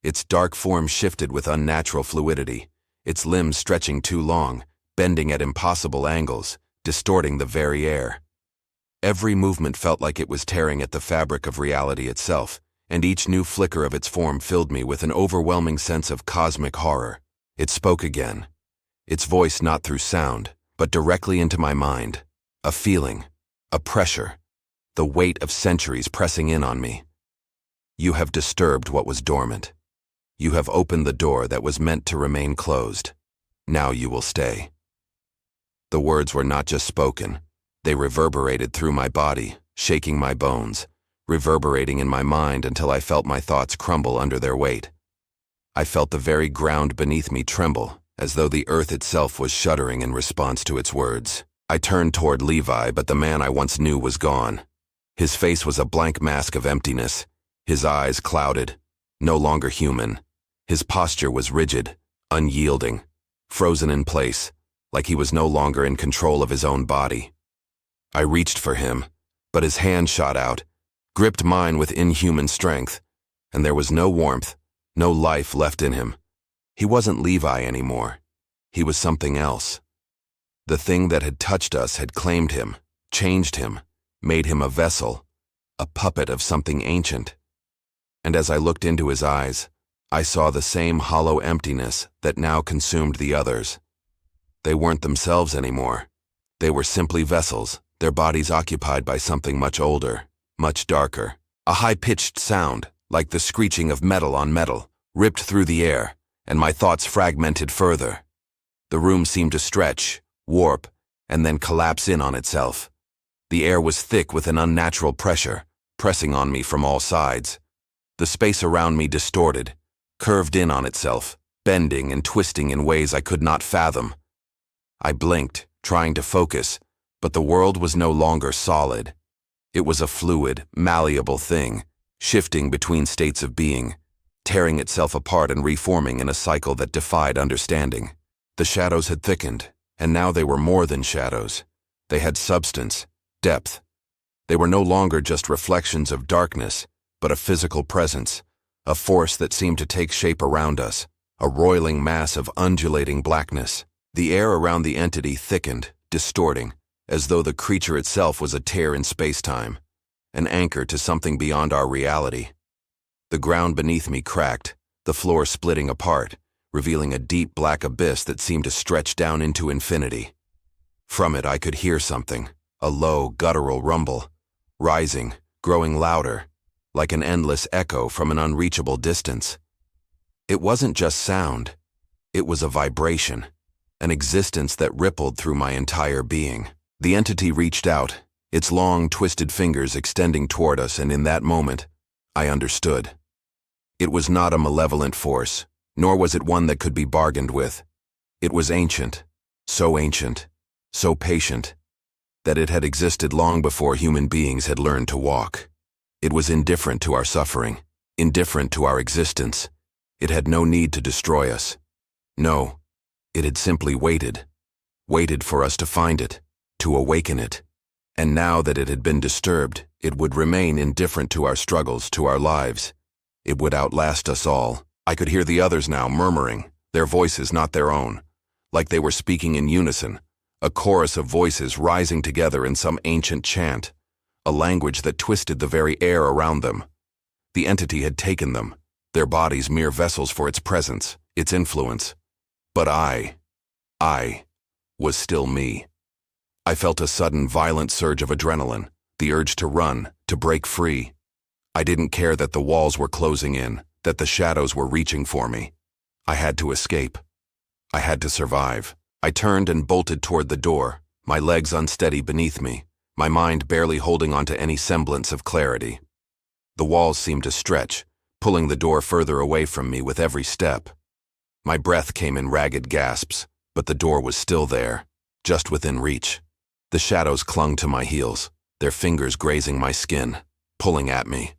Its dark form shifted with unnatural fluidity, its limbs stretching too long, bending at impossible angles, distorting the very air. Every movement felt like it was tearing at the fabric of reality itself, and each new flicker of its form filled me with an overwhelming sense of cosmic horror. It spoke again, its voice not through sound, but directly into my mind. A feeling, a pressure, the weight of centuries pressing in on me. "You have disturbed what was dormant. You have opened the door that was meant to remain closed. Now you will stay." The words were not just spoken. They reverberated through my body, shaking my bones, reverberating in my mind until I felt my thoughts crumble under their weight. I felt the very ground beneath me tremble, as though the earth itself was shuddering in response to its words. I turned toward Levi, but the man I once knew was gone. His face was a blank mask of emptiness, his eyes clouded, no longer human. His posture was rigid, unyielding, frozen in place, like he was no longer in control of his own body. I reached for him, but his hand shot out, gripped mine with inhuman strength, and there was no warmth, no life left in him. He wasn't Levi anymore. He was something else. The thing that had touched us had claimed him, changed him, made him a vessel, a puppet of something ancient. And as I looked into his eyes, I saw the same hollow emptiness that now consumed the others. They weren't themselves anymore. They were simply vessels, their bodies occupied by something much older, much darker. A high-pitched sound, like the screeching of metal on metal, ripped through the air, and my thoughts fragmented further. The room seemed to stretch, warp, and then collapse in on itself. The air was thick with an unnatural pressure, pressing on me from all sides. The space around me distorted, curved in on itself, bending and twisting in ways I could not fathom. I blinked, trying to focus, but the world was no longer solid. It was a fluid, malleable thing, shifting between states of being, tearing itself apart and reforming in a cycle that defied understanding. The shadows had thickened, and now they were more than shadows. They had substance, depth. They were no longer just reflections of darkness. but a physical presence, a force that seemed to take shape around us, a roiling mass of undulating blackness. The air around the entity thickened, distorting, as though the creature itself was a tear in space-time, an anchor to something beyond our reality. The ground beneath me cracked, the floor splitting apart, revealing a deep black abyss that seemed to stretch down into infinity. From it I could hear something, a low, guttural rumble, rising, growing louder, like an endless echo from an unreachable distance. It wasn't just sound, it was a vibration, an existence that rippled through my entire being. The entity reached out, its long, twisted fingers extending toward us, and in that moment, I understood. It was not a malevolent force, nor was it one that could be bargained with. It was ancient, so patient, that it had existed long before human beings had learned to walk. It was indifferent to our suffering, indifferent to our existence. It had no need to destroy us. No, it had simply waited for us to find it, to awaken it. And now that it had been disturbed, it would remain indifferent to our struggles, to our lives. It would outlast us all. I could hear the others now murmuring, their voices not their own, like they were speaking in unison, a chorus of voices rising together in some ancient chant, a language that twisted the very air around them. The entity had taken them, their bodies mere vessels for its presence, its influence. But I was still me. I felt a sudden violent surge of adrenaline, the urge to run, to break free. I didn't care that the walls were closing in, that the shadows were reaching for me. I had to escape. I had to survive. I turned and bolted toward the door, my legs unsteady beneath me, my mind barely holding on to any semblance of clarity. The walls seemed to stretch, pulling the door further away from me with every step. My breath came in ragged gasps, but the door was still there, just within reach. The shadows clung to my heels, their fingers grazing my skin, pulling at me.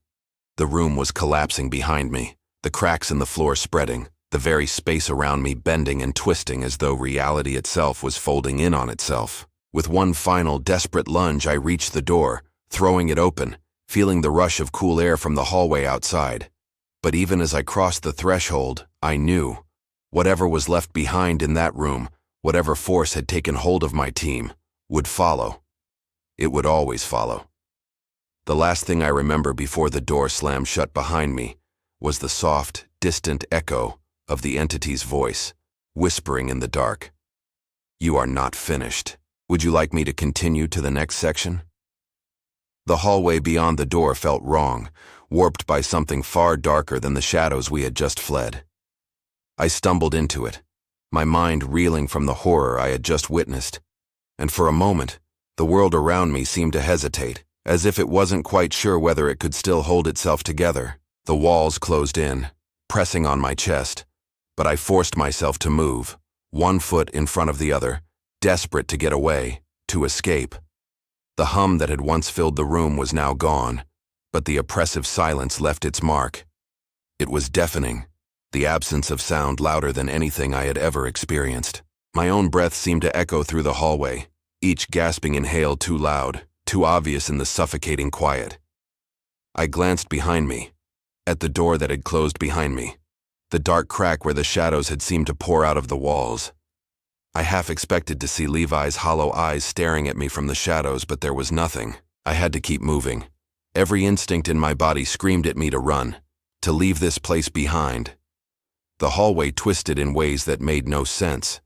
The room was collapsing behind me, the cracks in the floor spreading, the very space around me bending and twisting as though reality itself was folding in on itself. With one final desperate lunge, I reached the door, throwing it open, feeling the rush of cool air from the hallway outside. But even as I crossed the threshold, I knew, whatever was left behind in that room, whatever force had taken hold of my team, would follow. It would always follow. The last thing I remember before the door slammed shut behind me was the soft, distant echo of the entity's voice, whispering in the dark. "You are not finished. Would you like me to continue to the next section?" The hallway beyond the door felt wrong, warped by something far darker than the shadows we had just fled. I stumbled into it, my mind reeling from the horror I had just witnessed, and for a moment, the world around me seemed to hesitate, as if it wasn't quite sure whether it could still hold itself together. The walls closed in, pressing on my chest, but I forced myself to move, one foot in front of the other, desperate to get away, to escape. The hum that had once filled the room was now gone, but the oppressive silence left its mark. It was deafening, the absence of sound louder than anything I had ever experienced. My own breath seemed to echo through the hallway, each gasping inhale too loud, too obvious in the suffocating quiet. I glanced behind me, at the door that had closed behind me, the dark crack where the shadows had seemed to pour out of the walls. I half expected to see Levi's hollow eyes staring at me from the shadows, but there was nothing. I had to keep moving. Every instinct in my body screamed at me to run, to leave this place behind. The hallway twisted in ways that made no sense.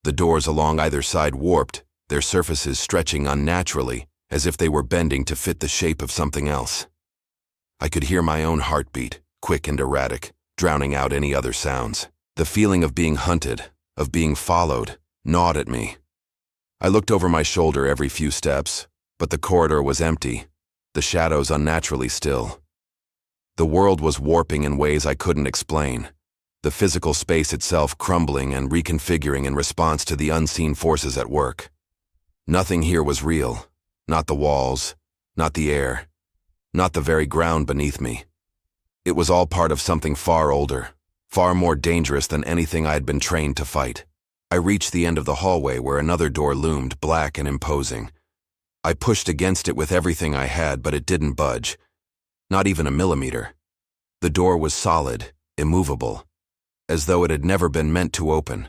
The doors along either side warped, their surfaces stretching unnaturally, as if they were bending to fit the shape of something else. I could hear my own heartbeat, quick and erratic, drowning out any other sounds. The feeling of being hunted, of being followed, gnawed at me. I looked over my shoulder every few steps, but the corridor was empty, the shadows unnaturally still. The world was warping in ways I couldn't explain, the physical space itself crumbling and reconfiguring in response to the unseen forces at work. Nothing here was real, not the walls, not the air, not the very ground beneath me. It was all part of something far older, far more dangerous than anything I had been trained to fight. I reached the end of the hallway where another door loomed, black and imposing. I pushed against it with everything I had, but it didn't budge. Not even a millimeter. The door was solid, immovable, as though it had never been meant to open.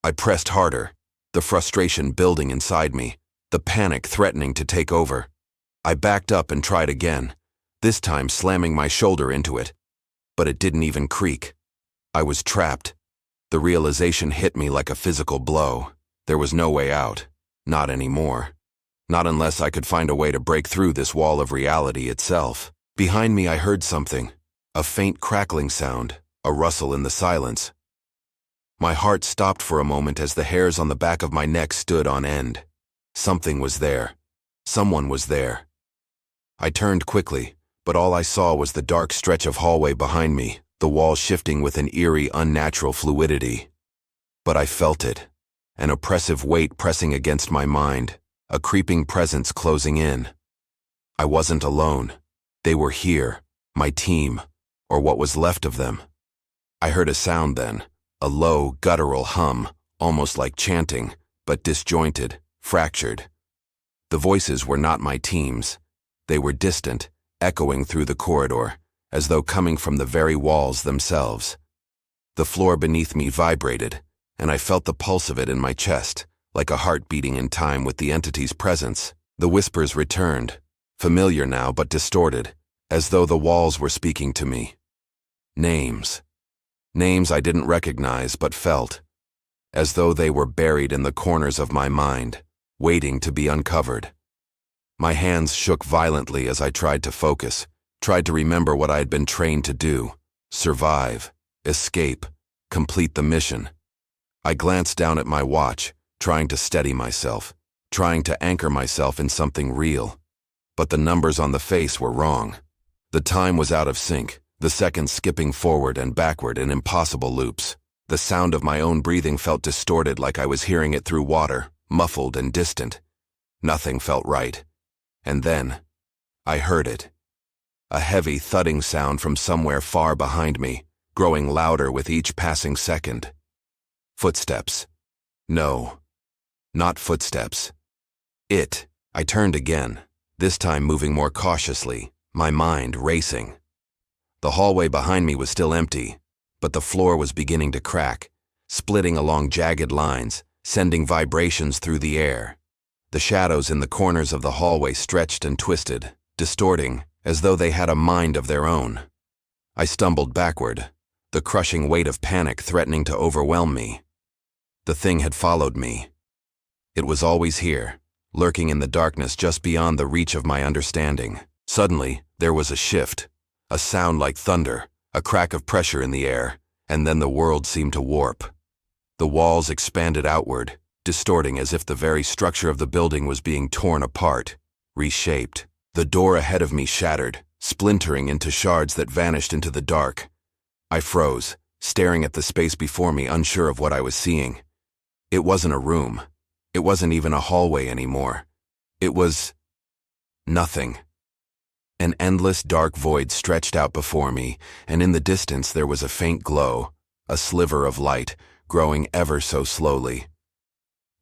I pressed harder, the frustration building inside me, the panic threatening to take over. I backed up and tried again, this time slamming my shoulder into it. But it didn't even creak. I was trapped. The realization hit me like a physical blow. There was no way out. Not anymore. Not unless I could find a way to break through this wall of reality itself. Behind me I heard something. A faint crackling sound, a rustle in the silence. My heart stopped for a moment as the hairs on the back of my neck stood on end. Something was there. Someone was there. I turned quickly, but all I saw was the dark stretch of hallway behind me, the wall shifting with an eerie, unnatural fluidity. But I felt it, an oppressive weight pressing against my mind, a creeping presence closing in. I wasn't alone. They were here, my team, or what was left of them. I heard a sound then, a low, guttural hum, almost like chanting, but disjointed, fractured. The voices were not my team's. They were distant, echoing through the corridor, as though coming from the very walls themselves. The floor beneath me vibrated, and I felt the pulse of it in my chest, like a heart beating in time with the entity's presence. The whispers returned, familiar now but distorted, as though the walls were speaking to me. Names. Names I didn't recognize but felt, as though they were buried in the corners of my mind, waiting to be uncovered. My hands shook violently as I tried to focus, tried to remember what I had been trained to do: survive, escape, complete the mission. I glanced down at my watch, trying to steady myself, trying to anchor myself in something real. But the numbers on the face were wrong. The time was out of sync, the seconds skipping forward and backward in impossible loops. The sound of my own breathing felt distorted, like I was hearing it through water, muffled and distant. Nothing felt right. And then, I heard it. A heavy thudding sound from somewhere far behind me, growing louder with each passing second. Footsteps. No, not footsteps. I turned again, this time moving more cautiously, my mind racing. The hallway behind me was still empty, but the floor was beginning to crack, splitting along jagged lines, sending vibrations through the air. The shadows in the corners of the hallway stretched and twisted, distorting, as though they had a mind of their own. I stumbled backward, the crushing weight of panic threatening to overwhelm me. The thing had followed me. It was always here, lurking in the darkness just beyond the reach of my understanding. Suddenly, there was a shift, a sound like thunder, a crack of pressure in the air, and then the world seemed to warp. The walls expanded outward, distorting as if the very structure of the building was being torn apart, reshaped. The door ahead of me shattered, splintering into shards that vanished into the dark. I froze, staring at the space before me, unsure of what I was seeing. It wasn't a room. It wasn't even a hallway anymore. It was nothing. An endless dark void stretched out before me, and in the distance there was a faint glow, a sliver of light, growing ever so slowly.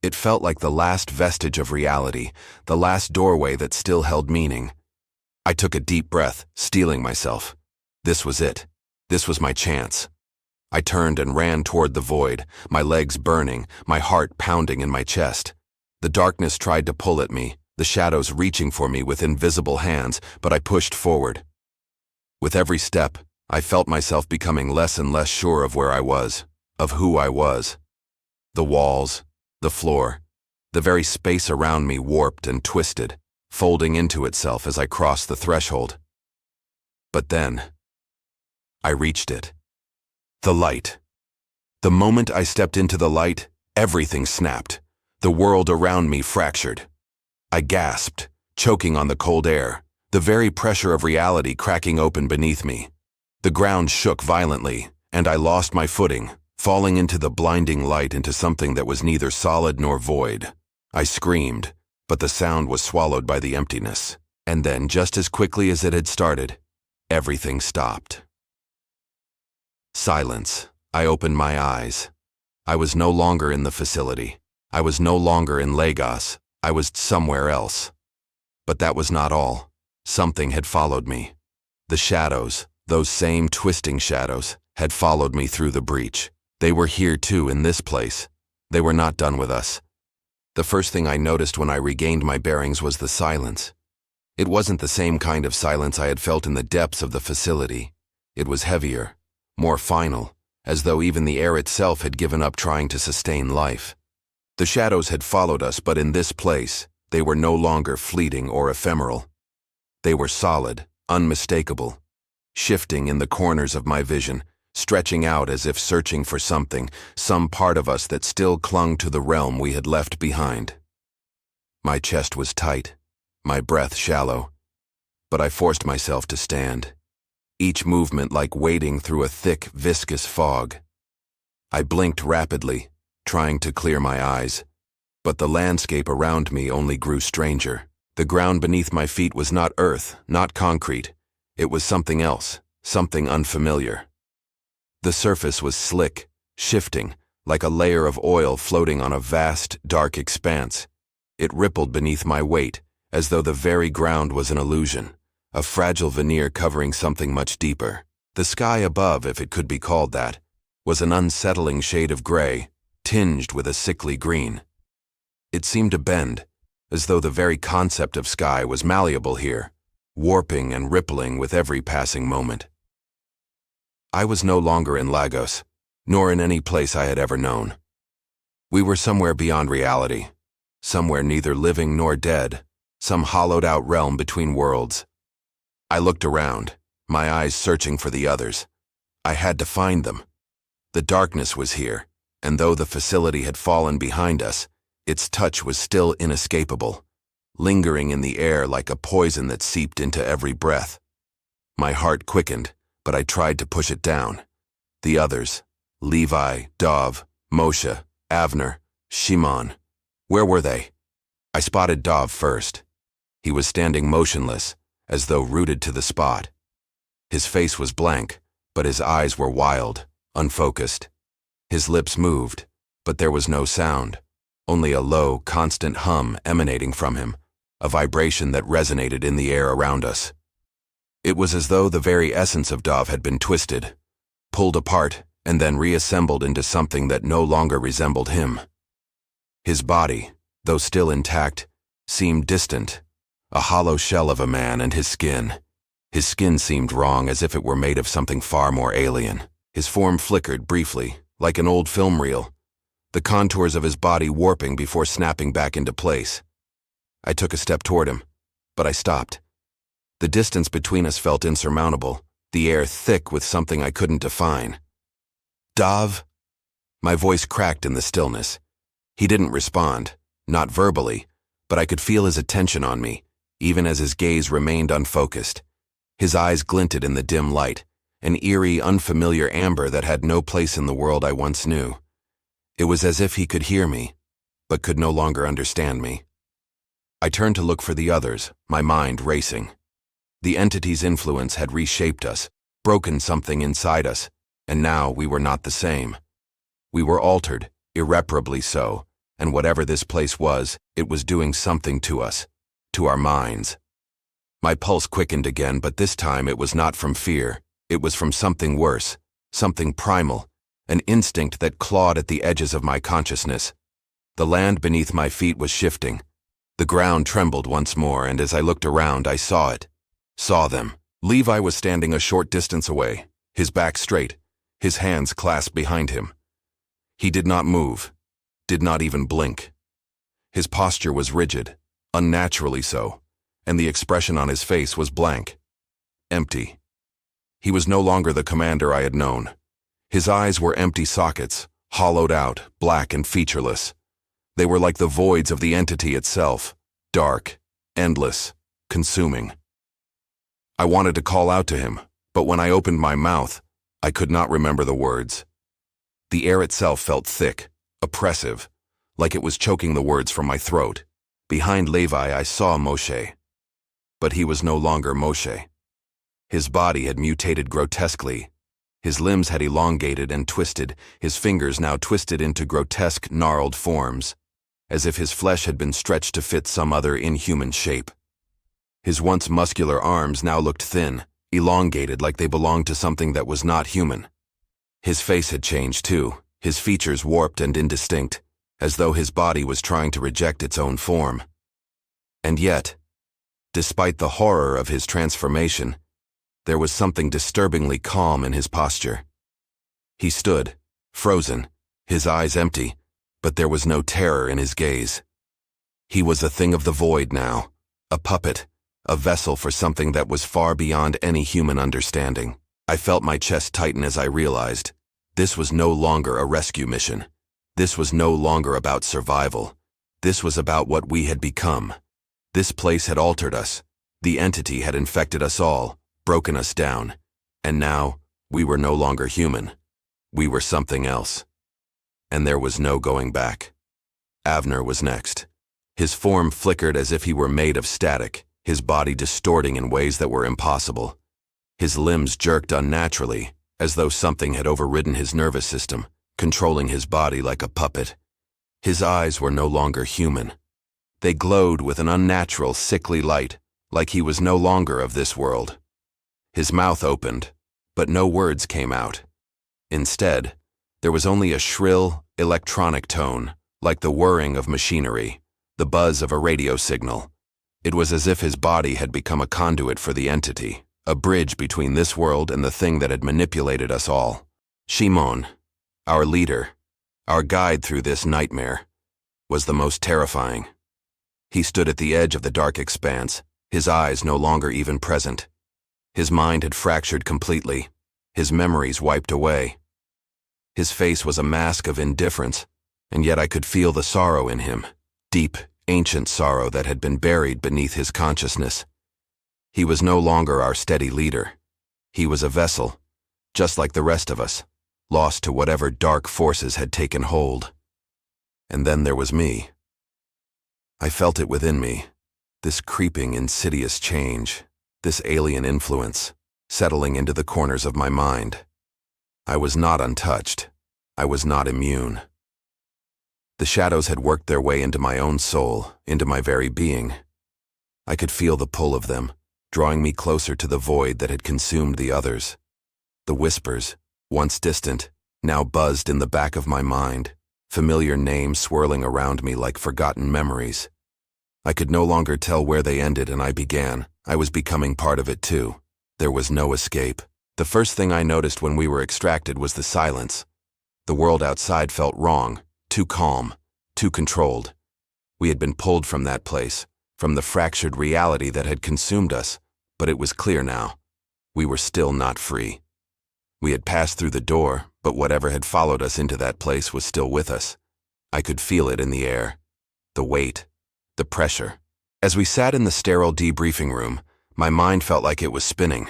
It felt like the last vestige of reality, the last doorway that still held meaning. I took a deep breath, steeling myself. This was it. This was my chance. I turned and ran toward the void, my legs burning, my heart pounding in my chest. The darkness tried to pull at me, the shadows reaching for me with invisible hands, but I pushed forward. With every step, I felt myself becoming less and less sure of where I was, of who I was. The walls, the floor, the very space around me warped and twisted, folding into itself as I crossed the threshold. But then, I reached it. The light. The moment I stepped into the light, everything snapped. The world around me fractured. I gasped, choking on the cold air, the very pressure of reality cracking open beneath me. The ground shook violently, and I lost my footing, falling into the blinding light, into something that was neither solid nor void. I screamed, but the sound was swallowed by the emptiness. And then, just as quickly as it had started, everything stopped. Silence. I opened my eyes. I was no longer in the facility. I was no longer in Lagos. I was somewhere else. But that was not all. Something had followed me. The shadows, those same twisting shadows, had followed me through the breach. They were here too, in this place. They were not done with us. The first thing I noticed when I regained my bearings was the silence. It wasn't the same kind of silence I had felt in the depths of the facility. It was heavier, more final, as though even the air itself had given up trying to sustain life. The shadows had followed us, but in this place, they were no longer fleeting or ephemeral. They were solid, unmistakable, shifting in the corners of my vision, stretching out as if searching for something, some part of us that still clung to the realm we had left behind. My chest was tight, my breath shallow, but I forced myself to stand, each movement like wading through a thick, viscous fog. I blinked rapidly, trying to clear my eyes, but the landscape around me only grew stranger. The ground beneath my feet was not earth, not concrete. It was something else, something unfamiliar. The surface was slick, shifting, like a layer of oil floating on a vast, dark expanse. It rippled beneath my weight, as though the very ground was an illusion, a fragile veneer covering something much deeper. The sky above, if it could be called that, was an unsettling shade of gray, tinged with a sickly green. It seemed to bend, as though the very concept of sky was malleable here, warping and rippling with every passing moment. I was no longer in Lagos, nor in any place I had ever known. We were somewhere beyond reality, somewhere neither living nor dead, some hollowed-out realm between worlds. I looked around, my eyes searching for the others. I had to find them. The darkness was here, and though the facility had fallen behind us, its touch was still inescapable, lingering in the air like a poison that seeped into every breath. My heart quickened, but I tried to push it down. The others, Levi, Dov, Moshe, Avner, Shimon. Where were they? I spotted Dov first. He was standing motionless, as though rooted to the spot. His face was blank, but his eyes were wild, unfocused. His lips moved, but there was no sound, only a low, constant hum emanating from him, a vibration that resonated in the air around us. It was as though the very essence of Dov had been twisted, pulled apart, and then reassembled into something that no longer resembled him. His body, though still intact, seemed distant, a hollow shell of a man, and his skin seemed wrong, as if it were made of something far more alien. His form flickered briefly, like an old film reel, the contours of his body warping before snapping back into place. I took a step toward him, but I stopped. The distance between us felt insurmountable, the air thick with something I couldn't define. Dov? My voice cracked in the stillness. He didn't respond, not verbally, but I could feel his attention on me, even as his gaze remained unfocused. His eyes glinted in the dim light, an eerie, unfamiliar amber that had no place in the world I once knew. It was as if he could hear me, but could no longer understand me. I turned to look for the others, my mind racing. The entity's influence had reshaped us, broken something inside us, and now we were not the same. We were altered, irreparably so, and whatever this place was, it was doing something to us, to our minds. My pulse quickened again, but this time it was not from fear. It was from something worse, something primal, an instinct that clawed at the edges of my consciousness. The land beneath my feet was shifting. The ground trembled once more, and as I looked around, I saw it. Saw them. Levi was standing a short distance away, his back straight, his hands clasped behind him. He did not move, did not even blink. His posture was rigid, unnaturally so, and the expression on his face was blank, empty. He was no longer the commander I had known. His eyes were empty sockets, hollowed out, black and featureless. They were like the voids of the entity itself, dark, endless, consuming. I wanted to call out to him, but when I opened my mouth, I could not remember the words. The air itself felt thick, oppressive, like it was choking the words from my throat. Behind Levi, I saw Moshe. But he was no longer Moshe. His body had mutated grotesquely. His limbs had elongated and twisted, his fingers now twisted into grotesque, gnarled forms, as if his flesh had been stretched to fit some other inhuman shape. His once muscular arms now looked thin, elongated like they belonged to something that was not human. His face had changed too, his features warped and indistinct, as though his body was trying to reject its own form. And yet, despite the horror of his transformation, there was something disturbingly calm in his posture. He stood, frozen, his eyes empty, but there was no terror in his gaze. He was a thing of the void now, a puppet, a vessel for something that was far beyond any human understanding. I felt my chest tighten as I realized this was no longer a rescue mission. This was no longer about survival. This was about what we had become. This place had altered us. The entity had infected us all, broken us down. And now, we were no longer human. We were something else. And there was no going back. Avner was next. His form flickered as if he were made of static, his body distorting in ways that were impossible. His limbs jerked unnaturally, as though something had overridden his nervous system, controlling his body like a puppet. His eyes were no longer human. They glowed with an unnatural, sickly light, like he was no longer of this world. His mouth opened, but no words came out. Instead, there was only a shrill, electronic tone, like the whirring of machinery, the buzz of a radio signal. It was as if his body had become a conduit for the entity, a bridge between this world and the thing that had manipulated us all. Shimon, our leader, our guide through this nightmare, was the most terrifying. He stood at the edge of the dark expanse, his eyes no longer even present. His mind had fractured completely, his memories wiped away. His face was a mask of indifference, and yet I could feel the sorrow in him, deep, ancient sorrow that had been buried beneath his consciousness. He was no longer our steady leader. He was a vessel, just like the rest of us, lost to whatever dark forces had taken hold. And then there was me. I felt it within me, this creeping, insidious change, this alien influence, settling into the corners of my mind. I was not untouched. I was not immune. The shadows had worked their way into my own soul, into my very being. I could feel the pull of them, drawing me closer to the void that had consumed the others. The whispers, once distant, now buzzed in the back of my mind, familiar names swirling around me like forgotten memories. I could no longer tell where they ended and I began. I was becoming part of it too. There was no escape. The first thing I noticed when we were extracted was the silence. The world outside felt wrong, too calm, too controlled. We had been pulled from that place, from the fractured reality that had consumed us, but it was clear now. We were still not free. We had passed through the door, but whatever had followed us into that place was still with us. I could feel it in the air. The weight, the pressure. As we sat in the sterile debriefing room, my mind felt like it was spinning,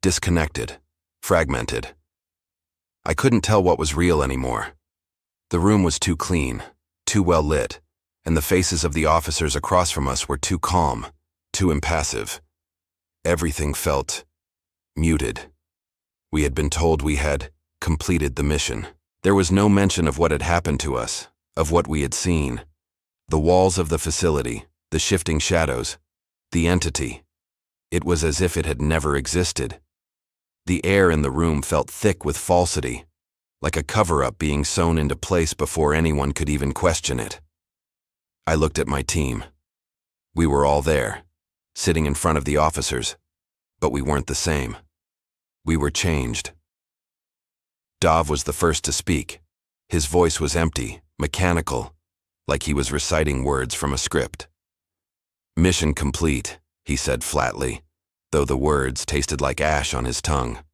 disconnected, fragmented. I couldn't tell what was real anymore. The room was too clean, too well lit, and the faces of the officers across from us were too calm, too impassive. Everything felt muted. We had been told we had completed the mission. There was no mention of what had happened to us, of what we had seen. The walls of the facility, the shifting shadows, the entity. It was as if it had never existed. The air in the room felt thick with falsity, like a cover-up being sewn into place before anyone could even question it. I looked at my team. We were all there, sitting in front of the officers, but we weren't the same. We were changed. Dov was the first to speak. His voice was empty, mechanical, like he was reciting words from a script. "Mission complete," he said flatly, though the words tasted like ash on his tongue.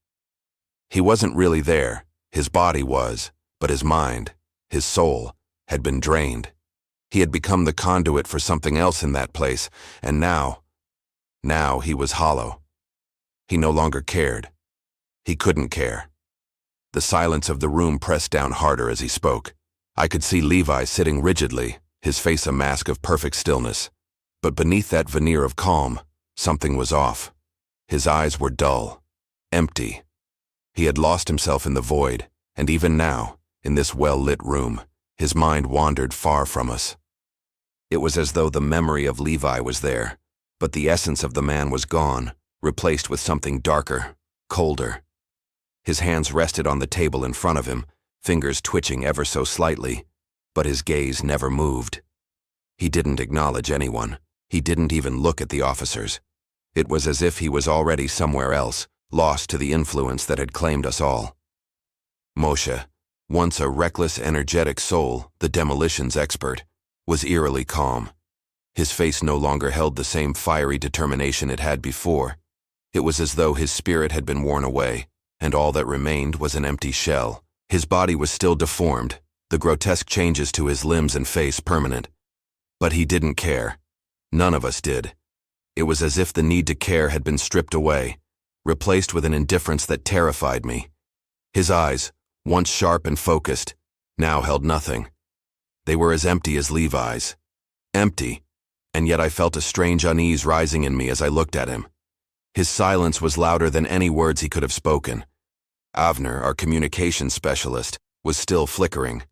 He wasn't really there. His body was, but his mind, his soul, had been drained. He had become the conduit for something else in that place, and now he was hollow. He no longer cared. He couldn't care. The silence of the room pressed down harder as he spoke. I could see Levi sitting rigidly, his face a mask of perfect stillness. But beneath that veneer of calm, something was off. His eyes were dull, empty. He had lost himself in the void, and even now, in this well-lit room, his mind wandered far from us. It was as though the memory of Levi was there, but the essence of the man was gone, replaced with something darker, colder. His hands rested on the table in front of him, fingers twitching ever so slightly, but his gaze never moved. He didn't acknowledge anyone. He didn't even look at the officers. It was as if he was already somewhere else, lost to the influence that had claimed us all. Moshe, once a reckless, energetic soul, the demolitions expert, was eerily calm. His face no longer held the same fiery determination it had before. It was as though his spirit had been worn away, and all that remained was an empty shell. His body was still deformed, the grotesque changes to his limbs and face permanent. But he didn't care. None of us did. It was as if the need to care had been stripped away, replaced with an indifference that terrified me. His eyes, once sharp and focused, now held nothing. They were as empty as Levi's. Empty, and yet I felt a strange unease rising in me as I looked at him. His silence was louder than any words he could have spoken. Avner, our communications specialist, was still flickering.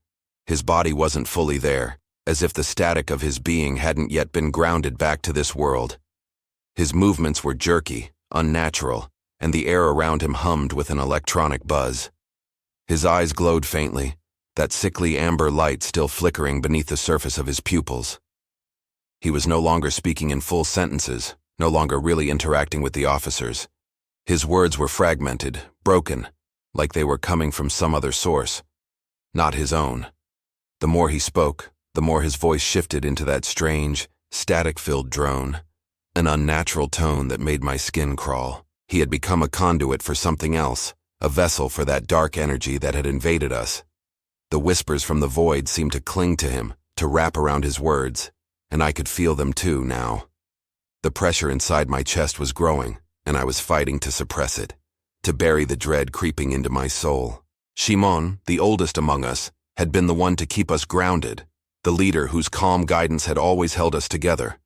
His body wasn't fully there, as if the static of his being hadn't yet been grounded back to this world. His movements were jerky, unnatural, and the air around him hummed with an electronic buzz. His eyes glowed faintly, that sickly amber light still flickering beneath the surface of his pupils. He was no longer speaking in full sentences, no longer really interacting with the officers. His words were fragmented, broken, like they were coming from some other source, not his own. The more he spoke, the more his voice shifted into that strange, static-filled drone, an unnatural tone that made my skin crawl. He had become a conduit for something else, a vessel for that dark energy that had invaded us. The whispers from the void seemed to cling to him, to wrap around his words, and I could feel them too now. The pressure inside my chest was growing, and I was fighting to suppress it, to bury the dread creeping into my soul. Shimon, the oldest among us, had been the one to keep us grounded, the leader whose calm guidance had always held us together.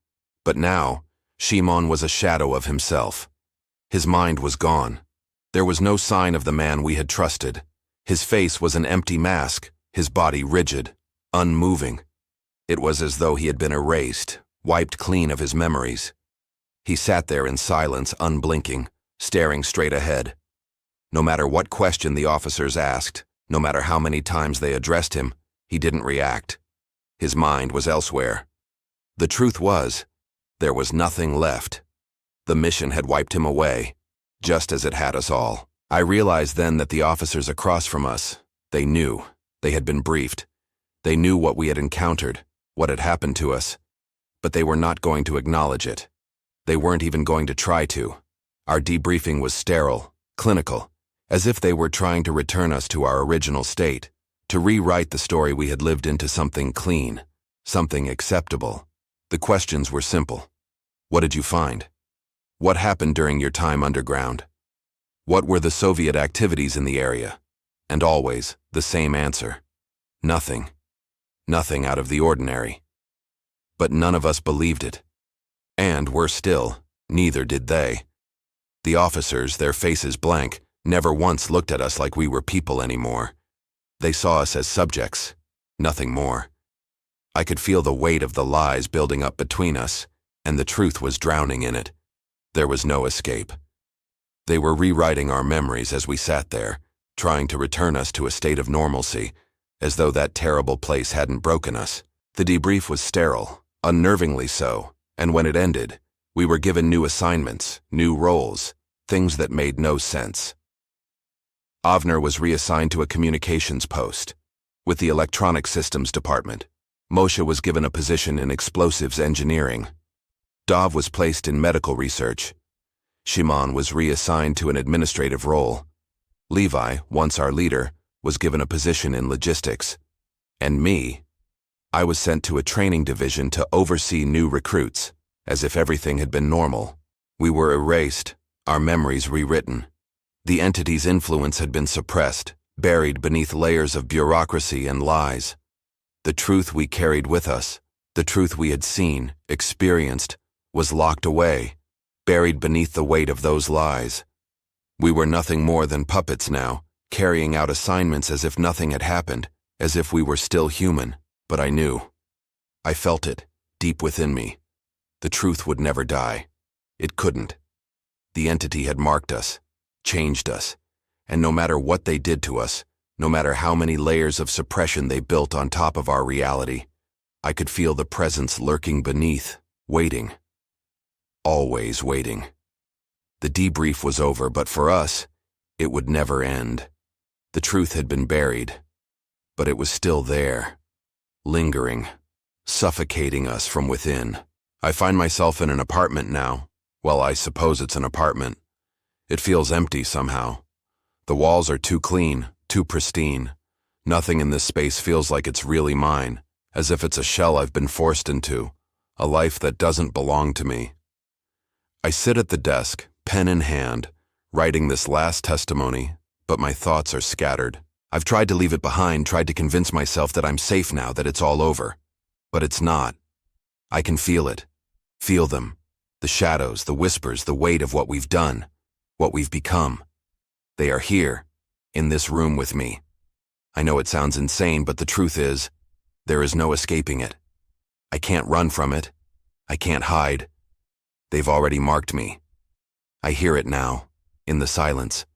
But now, Shimon was a shadow of himself. His mind was gone. There was no sign of the man we had trusted. His face was an empty mask, his body rigid, unmoving. It was as though he had been erased, wiped clean of his memories. He sat there in silence, unblinking, staring straight ahead. No matter what question the officers asked, no matter how many times they addressed him, he didn't react. His mind was elsewhere. The truth was, there was nothing left. The mission had wiped him away, just as it had us all. I realized then that the officers across from us, they knew. They had been briefed. They knew what we had encountered, what had happened to us. But they were not going to acknowledge it. They weren't even going to try to. Our debriefing was sterile, clinical, as if they were trying to return us to our original state, to rewrite the story we had lived into something clean, something acceptable. The questions were simple. What did you find? What happened during your time underground? What were the Soviet activities in the area? And always, the same answer. Nothing. Nothing out of the ordinary. But none of us believed it. And, worse still, neither did they. The officers, their faces blank, never once looked at us like we were people anymore. They saw us as subjects, nothing more. I could feel the weight of the lies building up between us, and the truth was drowning in it. There was no escape. They were rewriting our memories as we sat there, trying to return us to a state of normalcy, as though that terrible place hadn't broken us. The debrief was sterile, unnervingly so, and when it ended, we were given new assignments, new roles, things that made no sense. Avner was reassigned to a communications post with the electronic systems department. Moshe was given a position in explosives engineering. Dov was placed in medical research. Shimon was reassigned to an administrative role. Levi, once our leader, was given a position in logistics. And me, I was sent to a training division to oversee new recruits, as if everything had been normal. We were erased, our memories rewritten. The entity's influence had been suppressed, buried beneath layers of bureaucracy and lies. The truth we carried with us, the truth we had seen, experienced, was locked away, buried beneath the weight of those lies. We were nothing more than puppets now, carrying out assignments as if nothing had happened, as if we were still human. But I knew. I felt it, deep within me. The truth would never die. It couldn't. The entity had marked us, changed us, and no matter what they did to us, no matter how many layers of suppression they built on top of our reality, I could feel the presence lurking beneath, waiting. Always waiting. The debrief was over, but for us, it would never end. The truth had been buried, but it was still there, lingering, suffocating us from within. I find myself in an apartment now. Well, I suppose it's an apartment. It feels empty somehow. The walls are too clean, too pristine. Nothing in this space feels like it's really mine, as if it's a shell I've been forced into, a life that doesn't belong to me. I sit at the desk, pen in hand, writing this last testimony, but my thoughts are scattered. I've tried to leave it behind, tried to convince myself that I'm safe now, that it's all over. But it's not. I can feel it. Feel them. The shadows, the whispers, the weight of what we've done, what we've become. They are here, in this room with me. I know it sounds insane, but the truth is, there is no escaping it. I can't run from it. I can't hide. They've already marked me. I hear it now, in the silence.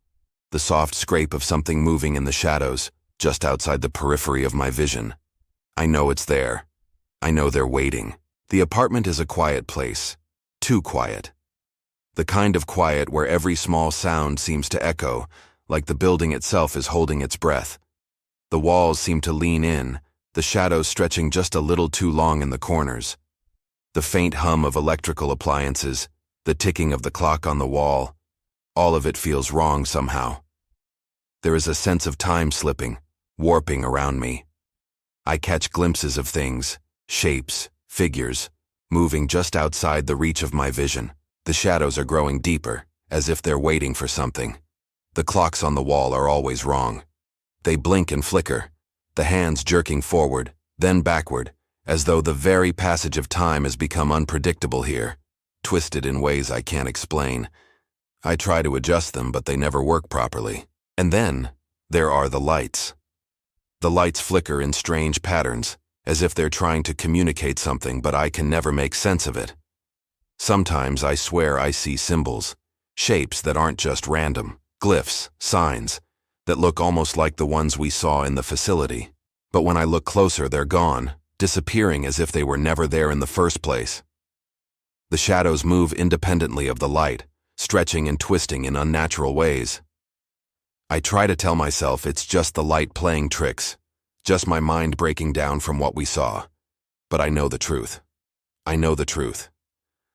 The soft scrape of something moving in the shadows, just outside the periphery of my vision. I know it's there. I know they're waiting. The apartment is a quiet place. Too quiet. The kind of quiet where every small sound seems to echo, like the building itself is holding its breath. The walls seem to lean in, the shadows stretching just a little too long in the corners. The faint hum of electrical appliances, the ticking of the clock on the wall, all of it feels wrong somehow. There is a sense of time slipping, warping around me. I catch glimpses of things, shapes, figures, moving just outside the reach of my vision. The shadows are growing deeper, as if they're waiting for something. The clocks on the wall are always wrong. They blink and flicker, the hands jerking forward, then backward, as though the very passage of time has become unpredictable here, twisted in ways I can't explain. I try to adjust them, but they never work properly. And then, there are the lights. The lights flicker in strange patterns, as if they're trying to communicate something, but I can never make sense of it. Sometimes I swear I see symbols, shapes that aren't just random, glyphs, signs, that look almost like the ones we saw in the facility. But when I look closer, they're gone, disappearing as if they were never there in the first place. The shadows move independently of the light, stretching and twisting in unnatural ways. I try to tell myself it's just the light playing tricks, just my mind breaking down from what we saw. But I know the truth. I know the truth.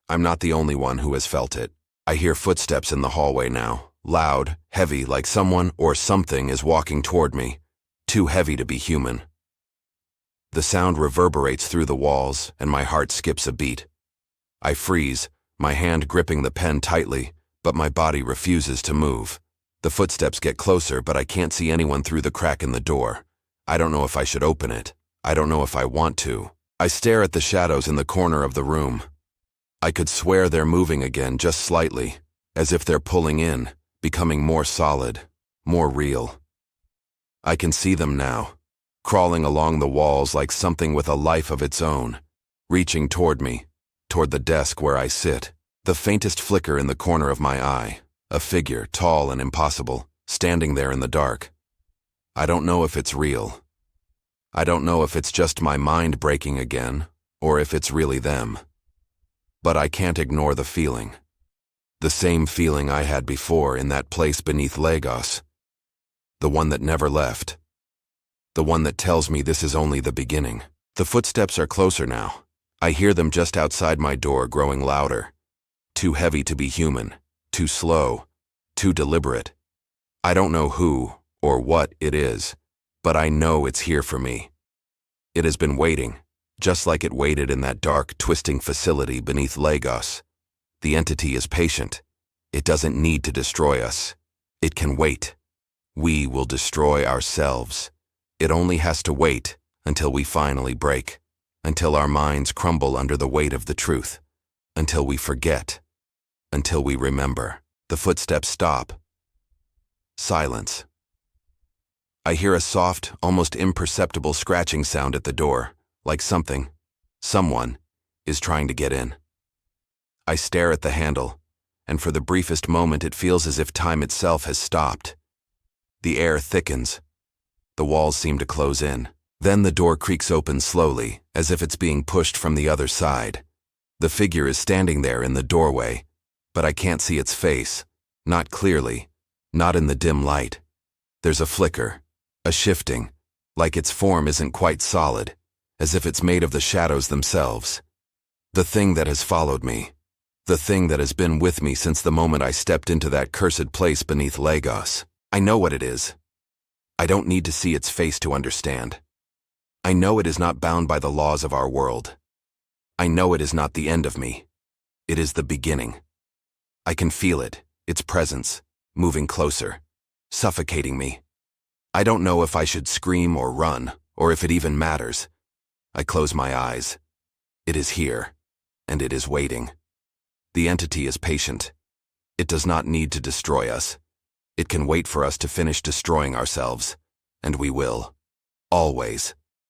I'm not the only one who has felt it. I hear footsteps in the hallway now, loud, heavy, like someone or something is walking toward me, too heavy to be human. The sound reverberates through the walls, and my heart skips a beat. I freeze, my hand gripping the pen tightly, but my body refuses to move. The footsteps get closer, but I can't see anyone through the crack in the door. I don't know if I should open it. I don't know if I want to. I stare at the shadows in the corner of the room. I could swear they're moving again, just slightly, as if they're pulling in, becoming more solid, more real. I can see them now, crawling along the walls like something with a life of its own, reaching toward me, toward the desk where I sit. The faintest flicker in the corner of my eye, a figure, tall and impossible, standing there in the dark. I don't know if it's real. I don't know if it's just my mind breaking again, or if it's really them. But I can't ignore the feeling. The same feeling I had before in that place beneath Lagos. The one that never left. The one that tells me this is only the beginning. The footsteps are closer now. I hear them just outside my door, growing louder. Too heavy to be human. Too slow. Too deliberate. I don't know who or what it is, but I know it's here for me. It has been waiting, just like it waited in that dark, twisting facility beneath Lagos. The entity is patient. It doesn't need to destroy us. It can wait. We will destroy ourselves. It only has to wait until we finally break, until our minds crumble under the weight of the truth, until we forget, until we remember. The footsteps stop. Silence. I hear a soft, almost imperceptible scratching sound at the door, like someone, is trying to get in. I stare at the handle, and for the briefest moment it feels as if time itself has stopped. The air thickens. The walls seem to close in. Then the door creaks open slowly, as if it's being pushed from the other side. The figure is standing there in the doorway, but I can't see its face, not clearly, not in the dim light. There's a flicker, a shifting, like its form isn't quite solid, as if it's made of the shadows themselves. The thing that has followed me, the thing that has been with me since the moment I stepped into that cursed place beneath Lagos. I know what it is. I don't need to see its face to understand. I know it is not bound by the laws of our world. I know it is not the end of me. It is the beginning. I can feel it, its presence, moving closer, suffocating me. I don't know if I should scream or run, or if it even matters. I close my eyes. It is here, and it is waiting. The entity is patient. It does not need to destroy us. It can wait for us to finish destroying ourselves, and we will. Always.